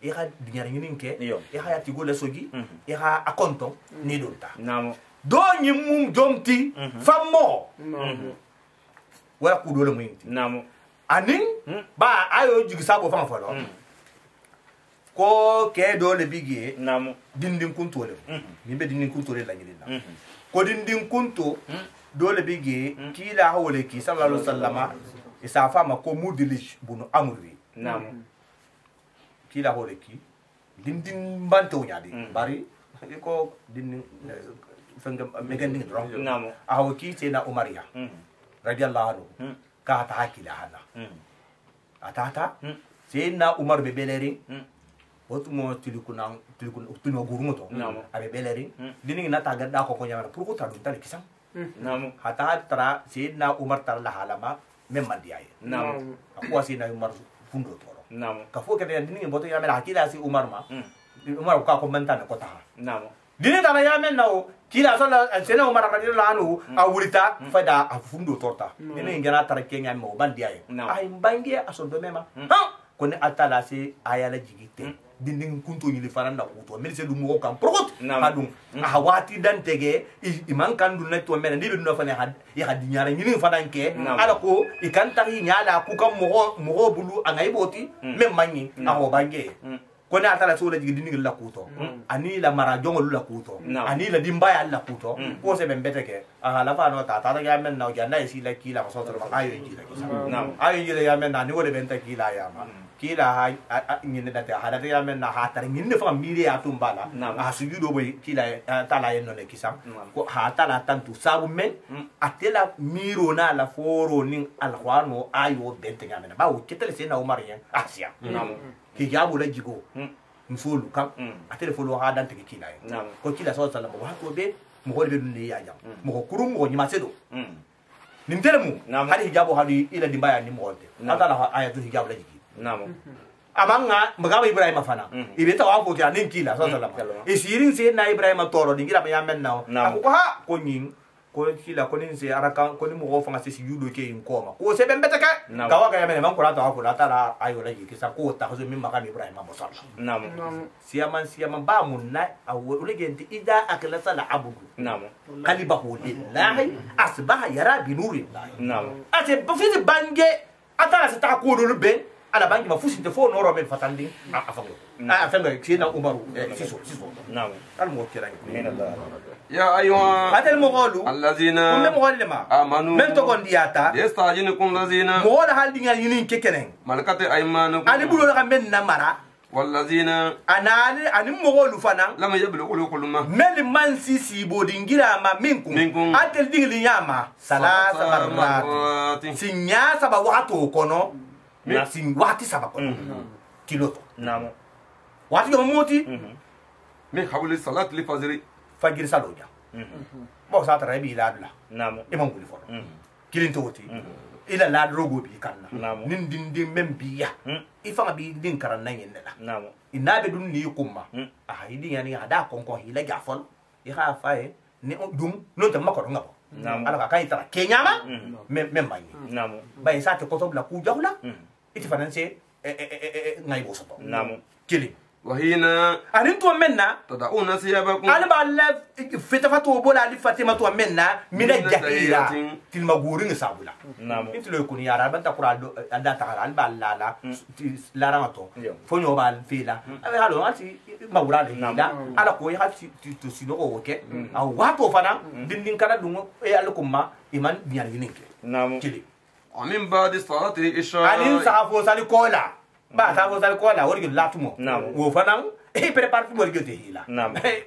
e ha dinyar nginin ke e ha yati gole sogi e ha akonto ni donta do nyimum jomti fammo wala ku dole mu yinti anin ba ayo jigi sabo fam folo ko ke dole bigi dindin kuntole ni be dindin kuntole la ngidina ko dindin kunto dole bigi kila hawle ki sallallahu alaihi wasallama isa fama ko mudilish bunu amri kila hore ki dindin banto nyadi bari ko dindin fanga meganding drong aho ki tena umariya radiyallahu anhu ka ta hakila hana atata tena umar be beleri otumo tilikuna tuno gurungoto abe beleri dinin na tagar da ko nyama pour ko tadu tan kisam hata tra tena umar tar la halama memman diaye aku asina umar fundo toro kafo kete dini boto ya mela hakila si umar ma umar ka ko mentana ko ta dini tana ya men nawo kila sala sena umar radiyallahu anhu awurita fada afundo torta dini ngana tarake nya mo bandiaye ay bangi asondo mema ko ne atala si ayala jigite dini kunto yili faranda kuto mel se dum ko kam prokot adum awati dan tege iman kan dun netto mena ni be no fane had ya hadinyara ni fadanke ala ko ikanta hi nyala ku kam mo bulu angay boti mem manyi aho bange ko ne atala so la jigi dini la kuto ani la mara jongol la kuto ani la dimbaya la kuto ko se bembete ke la fa no ta ya men na ya na isi la kila so to ayo ji la ayo ji ya men na ni wole benta kila ya ma kila ha ngine data hada ya men na ha tar ngine fa miri ya tumbala sujudo boy kila tala yen no ne kisam ko ha tala tantu sabu men atela miro na la foro nin alqur'ano ayo benta ya men ba o ketele se na umar yen asia ki jabu la jigo mfulu kam atele folo ha dan te kila ko kila sallallahu alaihi wasallam wa be mo ko be dun ne ya jam mo ko kurum mo nyima sedo nimtelemu hadi hijabu hadi ila dimbaya ni mo wote atala ayatu hijabu la jigi namu amanga magawa Ibrahim fana ibe tawafo ti anin kila sallallahu alaihi wasallam isirin se na Ibrahim toro dingira ba yamen nawo ako ha ko nyin ko kila ko nin se araka ko ni mo fanga se yudo ke in koma ko se bembeta ka gawa ga yamen man ko la tawafo la tara ayo la ki sa ko ta hazo min makam Ibrahim mo sallallahu namu siyaman ba munna aw ulegenti ida akla sala abudu namu qalibahu lillahi asbaha yara bi nurillahi namu ate bafiti bange atara se ta ko do ben ala bangi ma fusi te fo noro men fatandi afango afanga kina umaru siso namu al mo kira min Allah يا أيها atel mo golu الذين kunde mo golle ma آمنوا men to gondiata يستعجلكم الذين mo wala hal dinga yinin kekenen ملكت أيمانكم ali bulo ga men namara والذين anali ani mo golu fana لم يبلغوا الحلم mel man sisi bodingira ma minkum atel dingli nyama salasa marrat sinya saba wato kono na sin wati saba kono kiloto namu wati yo moti من حول الصلاة لفجر fajir saloja bo sa tara bi ladla namu imam guli fono kilin toti ila la rogo bi kanna namu nin din mem biya ifanga bi din karan nan yin la namu inabe dun ni kumma a hidi yani ada konkon hila gafol i ha fae ni dum no ta makoro ngabo ala ka kai tara kenyama mem bani namu bay sa te koto bla ku jawla iti fananse ngai bo soto namu kili وهنا anin to menna تدعون ثيابكم ala ba la fitafato bola ali fatima to menna mina jahila til maguri ni sabula namu intilo ko ni yara banta qur'an anda ta al ba la la ramato fo nyo ba fila halo ati magura le ida ala ko ya to sino o ke aw wato fana dindin kana dum e al kumma iman biyan yininke namu kili ومن بعد صلاة العشاء anin safo sali kola ba safo sali kola wori latumo wo fana e prepare pour le gote hila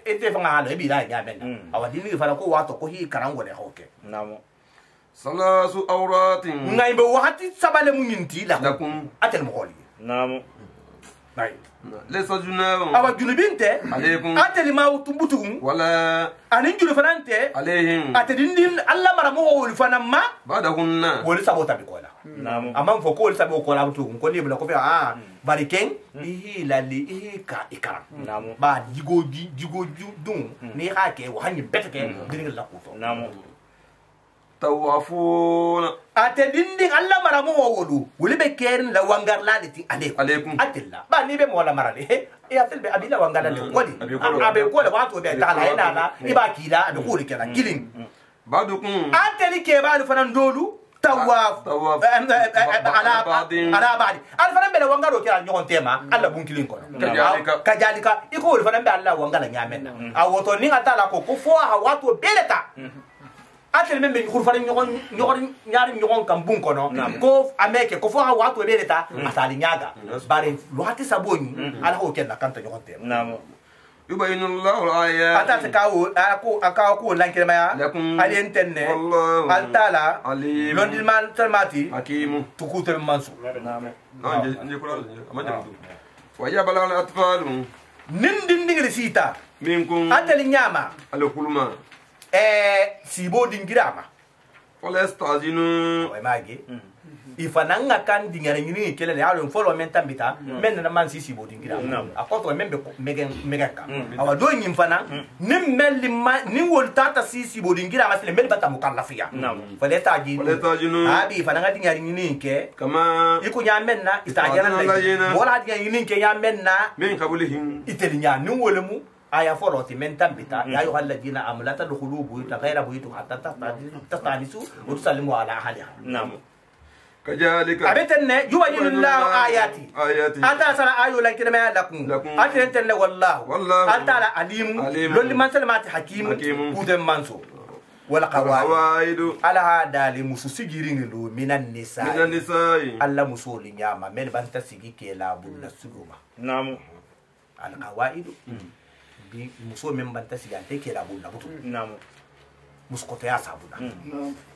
e te fanga halo e bi la nya men awadi ni fana ko wato ko hi karango le hoke namu ثلاث أورات ngai be wati sabale mu nyinti la لكم atel mo holi namu bay ليس جناح awa junubinte عليكم atel ma tumbutum ولا anin junu fanante عليهم atedindin alla mara mo holi fana ma بعدهن woli sabota bi kola namu amam fo ko woli sabo kola butu ko ni bla ko fe bariken ihi lali ihi ka ikara namu ba jigo dun ni ha ke wa hanyi betke dirin la ko namu توافون atedindin alla mara mo wolu woli be kerin la wangar la liti عليكم atilla ba ni be mo la mara le e atel be abila wangala le wodi abe ko le wato be ta la ina la iba kila abe ko le kala killing بعضكم ateli ke ba lu fanan dolu tawaf ala badi al fanan be la wangaro kala nyon tema alla bun killing ko kajalika iko lu fanan be alla wangala nyamen awoto ni atala ko ko fo ha wato beleta atel membe khurfani nyogon nyari nyogon kambun kono ko ameke ko fo ha wato beleta asali nyaga bare luati saboni ala ko kenna kanta nyogon tem namu يبين الله الآيات ata se kawo akawo ko lankere maya ali entenne altala عليم londil man talmati حكيم tukutel mansu namu ويبلغ الأطفال nin dingiri sita منكم ateli nyama الحلم sibo dingirama ولا يستأذنوا way magi ifananga kan dingere ngini kelele alo folo men tambita men na man sisi bo dingirama akoto men be megaka awa do nyim fana nim melli nim wol tata sisi bo dingirama sele mel bata mukallafiya fale taji abi fananga dingere ngini ke كما iku nya men na itajana wala dingere ngini ke nya men na من قبلهم iteli nya nim wolemu aya foroti men tambita ya ayyuhal ladina amala tadkhulu buyutan ghayra buyutikum hatta tastanisu wa tusallimu ala ahliha namu كذلك abetenne yubayyinu llahu ayati ata sala ayu lan kidama lakum atentenne wallahu atala alim lolli man salamati hakim kudem manso wala qawaid ala hada li mususigirin lu minan nisa alla musuli nyama men banta sigi ke la bunna suluma namu al qawaid bi muso men banta sigi ante ke la bunna butu namu muskoto ya sabuna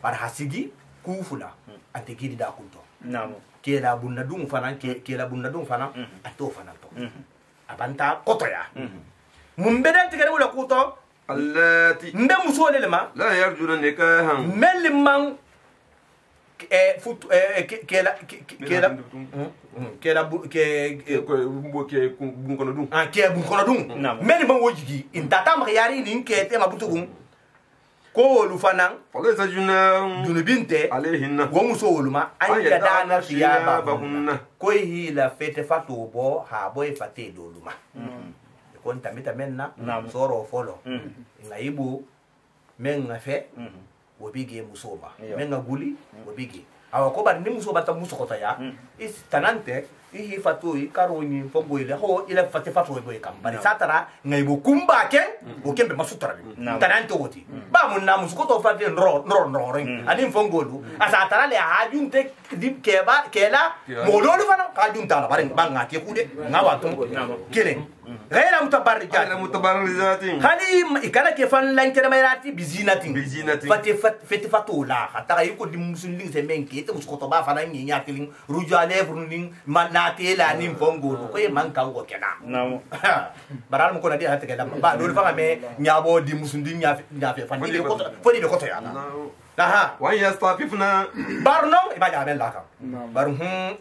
par hasigi kufula ante gidi da kunto namu ke la bunna dum fana ke la bunna dum fana ato fana to abanta koto ya mumbe dan tigere wala kuto التي mbe muso le ma لا يرجون نكاحا mel man men ba wojigi in tata ma yari nin ke te ma butugun ko lu fanan wala sa junubinte alayhinna wo muso woluma an ya dana fiya ba ko hi la fete fato bo ha boy fate doluma ko ntamita menna soro folo ngaibu men ngafe wo bige musoba men ngaguli wo bige awa ko bar ni musoba ta muso kota ya is tanante i fatu i karoni fongo ile ho ile fate fatu bo kam bari satara ngaibu kumba ke o kembe masutra tanante woti ba mun na muso koto fate ro ani fongo lu asatara le hajunte dip keba kela mololu fana hajunta la bari banga ke kude ngawa to kelen غير متبرجات خلي كان كيف لان كده ميراتي بزينتين فتفتو لا حتى يكون دي مسلمين زمان كده مش خطبا فانا نياتين رجاله فرنين مناتي لا نيم فونغو كوي مان كان كده نعم برال مكو ندي حتى كده با دول فما مي نيابو دي مسلمين نيافي فدي فدي بكوتو يا ها وهي يستعففنا بارنو يبا جابل لا كان بارهم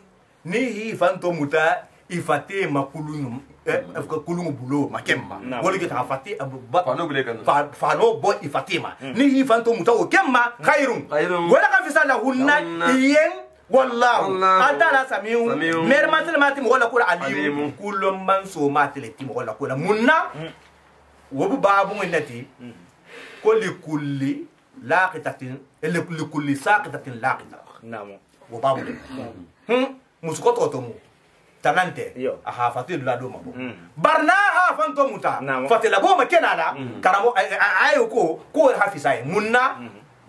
ني فانتو متا ifate makulunu kulungu bulo makemma wole kita afati fano bo ifatima ni ifanto mutawo kemma khairun wala kan fisala hunna yen wallahu adala samiu mermatil matim wala kula alim kullu man so matil tim wala kula munna wobu babu nati kulli laqitatin kulli saqitatin laqita namo wo babu musukoto tomu tanante aha fatilu la do mabo barna ha fanto muta fatila bo makena la karamo ayo ko hafisa munna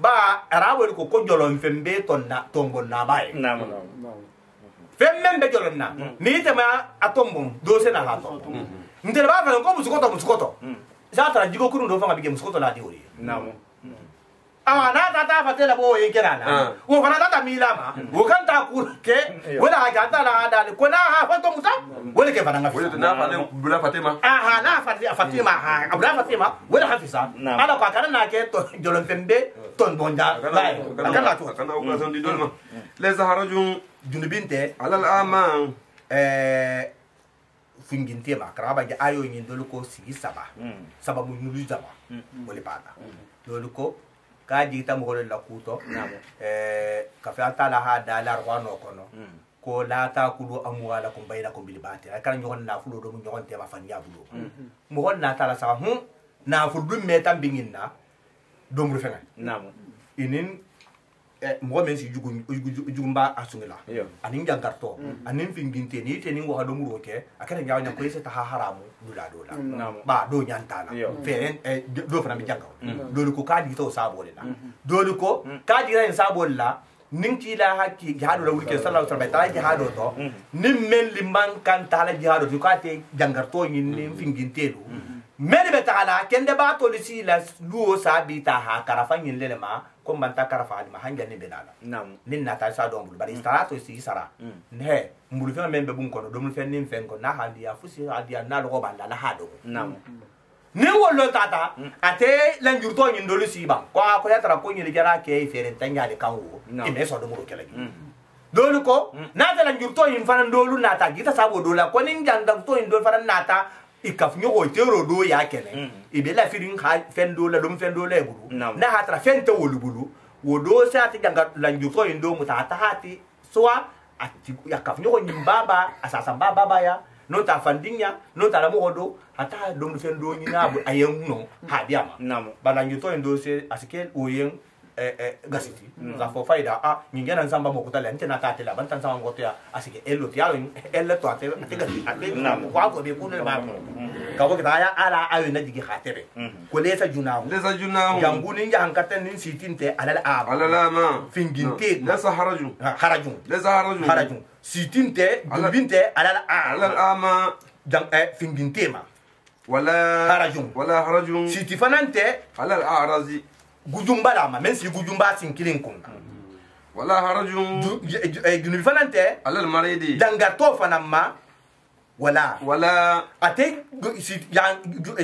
ba arabo ko jolon fembe tonna tombo na bay femme be jolon na ni tema atombo do se na hato ndele ba fa ko musukoto za tara jigo kunu do fa ngabige musukoto la di ori na tata fatela bo yekerana wo kana tata milama wo kan ta kurke wala ga ta la dal ko na ha fanto musa wala ke bananga wala na fa bula fatima na fatima ha abra fatima wala hafisa ala ko kana na ke to jolon fembe ton bonda bay kana to kana ko son di dolma les harajun junubinte ala al aman finginte ma kraba ja ayo nyin dol ko sigi saba sababu nulu zaba wala bana dol ko kaji ta mo la kuto ka fa ta la ha da la rwano kono ko la ta kulu amwala kum bayna kum bil batil kan nyon na fulo do nyon te ma fan ya bulo mo hon na ta la sa na fulu me tam bingin na do mu fenga namo inin mo men si jugumba asungila anin jangarto anin finginte ni te ni wo hado mu roke akana nyaw nyam ko yese ta haramu dula ba do nyantana feren do fana mi jangaw do ko kadi to sabole na do ko kadi ren sabole la ninki la hakki jihadu la wulke sallallahu alaihi wasallam ta jihadu to nim men liman kan tala jihadu to kate jangarto ni finginte do men be taala kende ba to lisi la luo sabi ta ha karafan yin lelema ko banta karafa ma hanja ne benala nin na ta sa do mbul bari starato si sara ne mbul fe men be bun ko do mbul fe nin fen ko na handi ya fusi handi ya na lo balla la hado ni wollo tata ate lan jurto nyin do lisi ba ko ya tara ko nyi jara ke feren tanya de kanwo e me so do mo kele dolu ko na ta lan jurto yin fanan dolu na ta gita sabo do la ko nin jandam to yin do fanan na ta ikaf nyogo tero do ya kene ibe la firin ha fendo la dum fendo le bulu na hatra fente wolu bulu wodo sa ti janga lanju ko indo mutata hati soa ati yakaf nyogo nyimbaba asasa baba ya no ta fandinya no ta la modo hata dum fendo ni na bu ayen no ha diama balanju to indo se asike oyen gasiti za fo faida nyingena nzamba mo kutale ntena tatela bantan sama ngoto ya asike elo tialo elle to ate ate kwa ko be kunle ba ka ko kita ya ala ayo na digi khatere ko lesa junaahu janguni nja hankata nin sitinte ala ala ma finginte lesa harajun sitinte dubinte ala ama jang finginte ma wala harajun sitifanante ala al a'razi gujumba la ma mensi gujumba sin kilin kun wala harajun junubi fanante ala al maridi dangato fanamma wala ate ya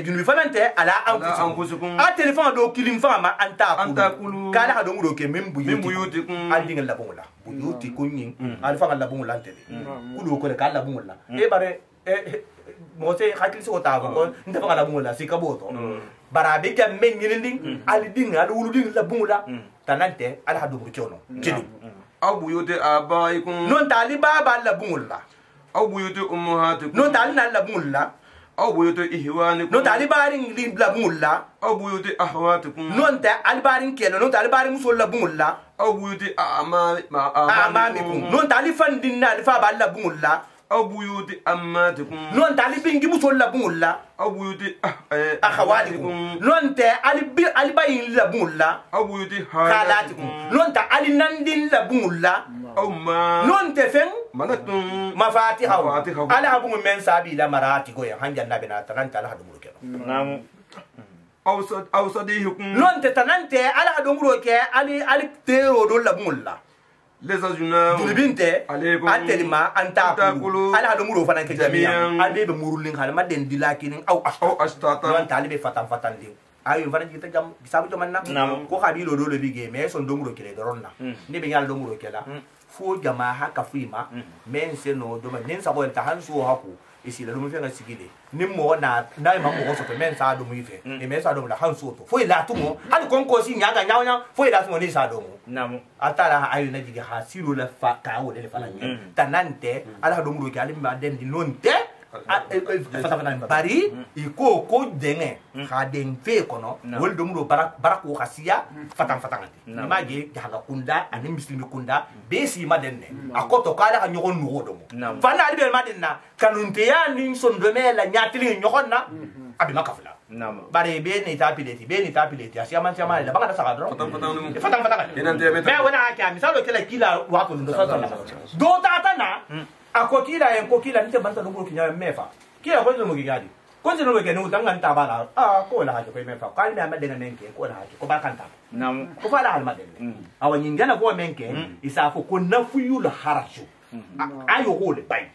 junubi fanante ala anfusukum a telefon do kilim fama anta kulu kala hado nguro ke mem buyutikum aldinga la bongola buyuti kunyin alfa la bongola tele kulu ko kala bongola e bare mo se hakili so ta ko nda fa la bongola sikaboto barabe ga men nyinding aldinga adu wuluding la bongola tanante ala hado nguro chono jeni aw buyuti abaikum non taliba ba la bongola aw buyuti ummahatikum non tali na la bongola aw buyuti ihwanikum non tali baring li la bongola aw buyuti ahwatikum non ta albarin kelo non tali baring muso la bongola aw buyuti amamikum non tali fandin na fa ba la bongola aw buyuti ammatikum non tali bingi muso la bongola aw buyuti akhawatikum non ta albayin la bongola aw buyuti khalatikum non ta alinandin la bongola aw ma non te fen malatum mafatihaw ala bungu men sabi la marati go ya hanja nabi na tananta ala hadu muruke namu aw sadihikum non te tanante ala hadu muruke ali tero do la bungulla les ajuna julbinte alaykum atelma antakulu ala hadu muru fana ke jami'an albe be murulin halma den dilakinin aw ashtata non talibe fatan din ayo fana kita jam sabu to manna ko kabilo do le bige mais son do muruke le doronna ne be nyal do muruke la fo jama haka fima men se no do men sa ko ta hansu haku isi la dum fe nga sigile ni mo na ma mo so pe men sa do mu ife e men sa do la hansu to fo ila tumo ali kon ko si nyaga nyawnya fo ila tumo ni sa do mu namu atala ayo na jiga hasiru la fa ka o le fala tanante ala do mu ro ke ali ma den di nonte bari iko ko denge ha den fe kono wol do mu barak ko khasiya fatan ma je jaga kunda ani muslimi kunda be si madenne akoto kala ha nyogon no do mo fana ali be madenna kanunte ya ni son do mela nyatili nyogon na abi makafla bari be ni tapileti asiya man chama la baka saka do fatan me wana ka misalo kala kila wato ndo sasa do tata na akokila enkokila nite banta no kinya mefa kila kwanza mugigadi kwanza no weke no tanga ntabala ko la hajo ko mefa kali na madenga menke ko la hajo ko bakanta namu ko fala hal madenga awanyingana ko menke isafu ko nafuyu la haraju ayo ko le bay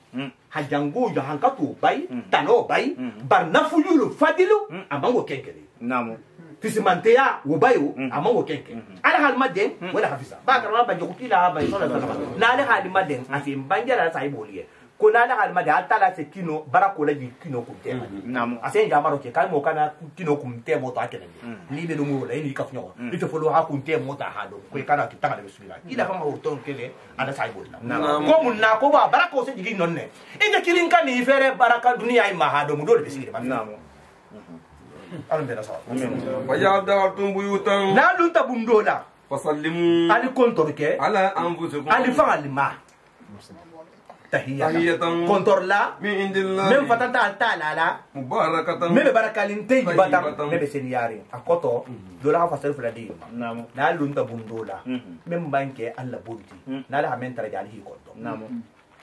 hajango jo hankatu bay tano bay bar nafuyu lu fadilu amango kenkele namu fisimanteya wobayo amango kenke ala hal maden wala hafisa ba karama ba jokila ba sallallahu alaihi wasallam na ala hal maden afim banjara sai boliye ko na ala hal maden atala se kino barako la kino ko tema namu asen jamaro ke kalmo kana kino kum temo to akene ni be no la ni kafnyo ite folo ha kun temo ta hado ko kana kitanga de bismillah ila fama urton kele ala sai bolila ko mun na ko ba barako se jigi nonne ite kilin kan ni fere baraka dunia ai mahado mu dole bismillah namu waja'altum buyutan na lunta bundola fasallimu ali kontorke ala anfusikum ali fa'alima tahiyatan kontorla min indillah men fatata altalala mubarakatan mebe barakalin tayyibatan mebe seniyari akoto dola fasal fuladi namu na lunta bundola men banke alla bunti na la men taraja ali konto namu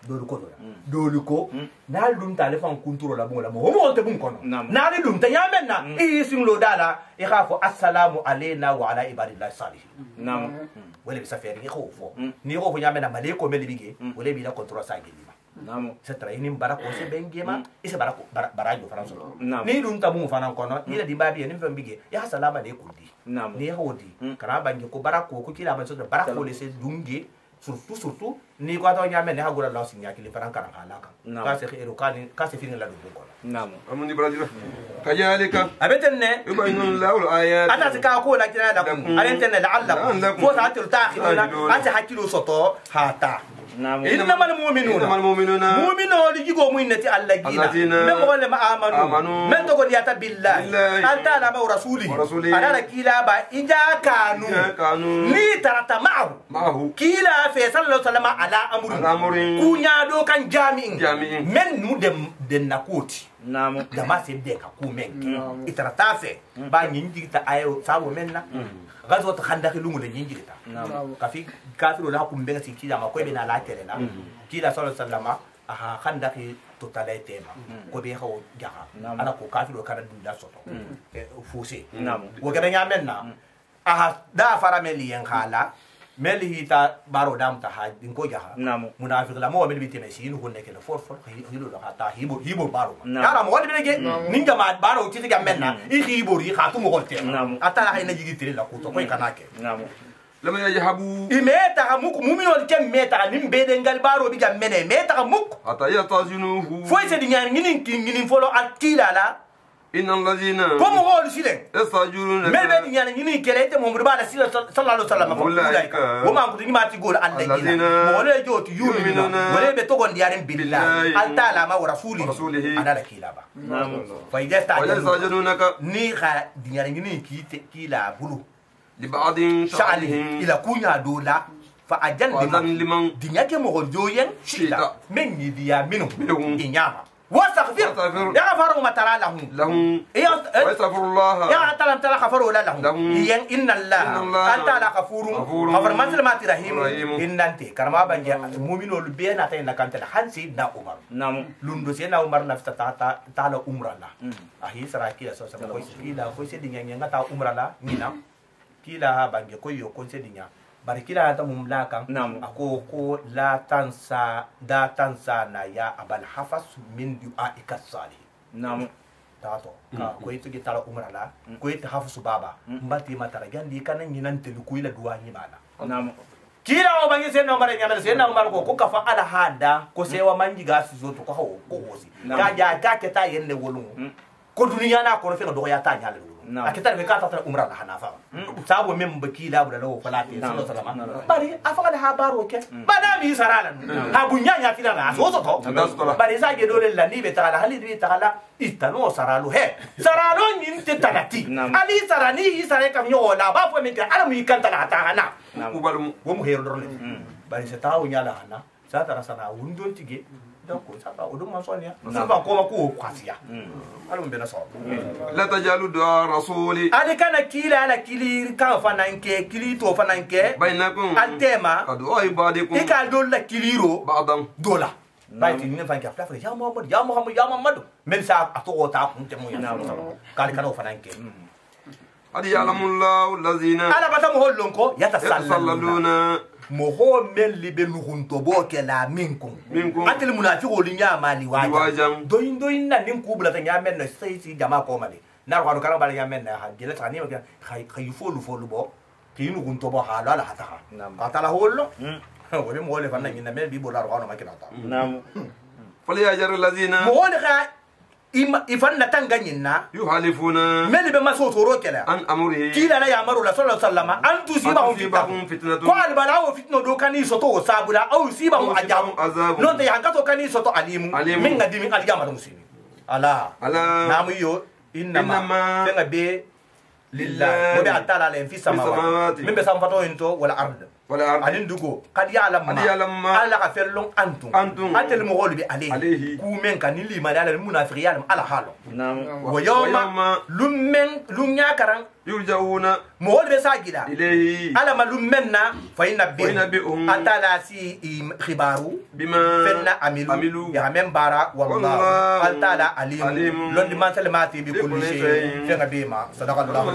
dolu ko na lum ta le fan kunturo la mo mo te bun kono na le lum ta yamen na e singlo dala e khafo assalamu alayna wa ala ibadillahi salihin namu wala bi safari ni khofo ni khofo yamen na male ko meli bige wala bi la kontro sa gelima namu se tra ini barako se bengema e se barako barajo faranso ni lum ta bun fanan kono ni la di babi ni fam bige ya salama de kudi ni hodi kana bangi ko barako ko kila ban so barako le se dungi surtout ni ko to nyame ne hagura law sinya kili faran karan halaka ka se khairu ka se fini la dum ko namu amuni bradira kajalika abetenne yubayinu lahu ayat ata sika ko la kina da ku alentenne la'allakum fo ta tul ta'khiruna ata hakilu soto hata innamal mu'minuna mu'minu lijigo mu'minati allagina men ko le ma amanu men to ko yata billahi anta la ma rasulihi ala kila ba ija kanu ni tarata ma'ahu kila fe sallallahu alaihi wasallam ala amri kunya do kan jami'in men nu dem nakoti namu dama se de ka ku men itarata fe ba nyinji ta ayo sabo menna gazo ta khandaki lungu de nyinji ta kafi kafiru la ku mbenga sikila ma ko be na la tere na kila sallallahu alaihi wasallam aha khandaki to talay tema ko be hawo jaha ala ko kafiru kana dunda soto fose wo gabe nyamen na aha da farameli en khala ملي تا بارو دام تا حاج دين كو جها نعم منافق لا مو ملي بيتي مسين هو نكله فور هيلو لا تا هيبو بارو نعم. يا رام ولي بيجي نينجا ما بارو تيجي جمنا هيبو ري خاتو مو قلت نعم. اتلا هي نجي تري لا كوتو كوي كناك نعم لما يجحبوا إمتى همك مؤمن ولا كم متى نم بيدنجال بارو بيجا منه متى همك حتى يستأذنوه فوي سيدي يعني نين فولو أتيلا لا إن الذين كم هو السيلين يستأجرون مل بيد يعني نين كليته ممربا سيلا صلى الله عليه وسلم أولئك وما كنت ما تقول الذين ولا جوت يؤمنون ولا بتقول ديارين بالله التعالى ما ورسوله أنا لك لا با نعم فإذا استعجلوا ويستأجرونك نيخا يعني نين كيلا بلو لبعض شعله شأنهم إلى كونيا دولا فأجل وأذن لمن دنيا كم هو شيتا من يديا منهم إنياما واستغفر يا غفروا ما ترى لهم ويستغفر الله يا ترى غفروا لهم لهم إن الله أنت لا غفور غفر مثل ما ترحم إن أنت كرما بنجي المؤمن البين أتينا كانت الحنسي نا عمر نعم لندو سينا عمر نفس تعالى عمرنا أهي سراكي أسوس ما كويس كيلا كويس دنيا نعنا تا عمرنا نينا كيلا بنجي كويو كويس دنيا bari kila hata mumlaka ako la tansa na ya abal hafas min du'aika salih نعم tato ka ko itu gitara umrala ko itu hafsu baba mbati matara gandi kana nyinan telu kuila duwa ni mana نعم kila o bangi sen no mare nyamel sen no mar ko ka fa ala hada ko sewa manji gas zoto ko hawo ko hosi ka ja ka ke ta yenne wolum ko duniya na ko fe do ya ta nyale akita be ka ta umra la hanafa sabo mem bakila bula lo falati sallallahu alaihi wasallam bari afaka da habaro ke bada mi sarala ha bunya nya tira na so so to bari sa ge dole la ni be ta la hali be ta la itano saralo he saralo ni te tanati ali sarani isare kam yo la ba fo mi ka ala mi kan ta la ta na ubalum wo mu hero dorle bari sa tawo nya la hana sa tara sana wundon tige donc ça va au moins sonia ça va comme ko kwasiya alum be na so لا تجعلوا دعاء رسولي ade kana kila ala kili kan fananke kili to fananke بينكم altema كدعاء عبادكم e ka dolla kiliro بعضا dola baiti ni fanke afla ya muhammad ya muhammad ya muhammad men sa ato ta kun te mo ya kali kana fananke قد يعلم الله الذين ala bata mo hollon ko يتسللون moho men libe nuhunto bo ke la minkum atel munafiqo linya mali waja doin na nin kubula ta nyamen na sai si jama ko mali na ro kala bala nyamen na ha gele tani ma khay folu bo ki nuhunto bo hala la hata ka tala hollo wole mo le fanna nyina men bi bo la ro ma kina ta نعم فليجر الذين mo wole kha ifanna tanga nyina يحلفون men be maso toro kala عن أمره kila la ya maru la sallallahu alaihi wasallam an tusibahum فتنة ko albala fitno do kani soto sabula au sibahu ajabu non te yanka to kani soto alimu min ngadi min aljama muslimi ala namu yo inma tenga be lillahi wa bi atala la fi samawati min be sam fato into wala ard alin dugo kad ya'lam ma ala ka fellon antum atel mo golbi alayhi ku men kan li ma ala munafiq ya'lam ala halo نعم wa yawma lumnya karang يرجعون mo golbe sagida إليه ala malummenna fa فينبئهم atala si khibaru بما fenna amilu ya men bara wallahu altala alim lon di man salimati bi kulli shay fenga bima sadaqallahu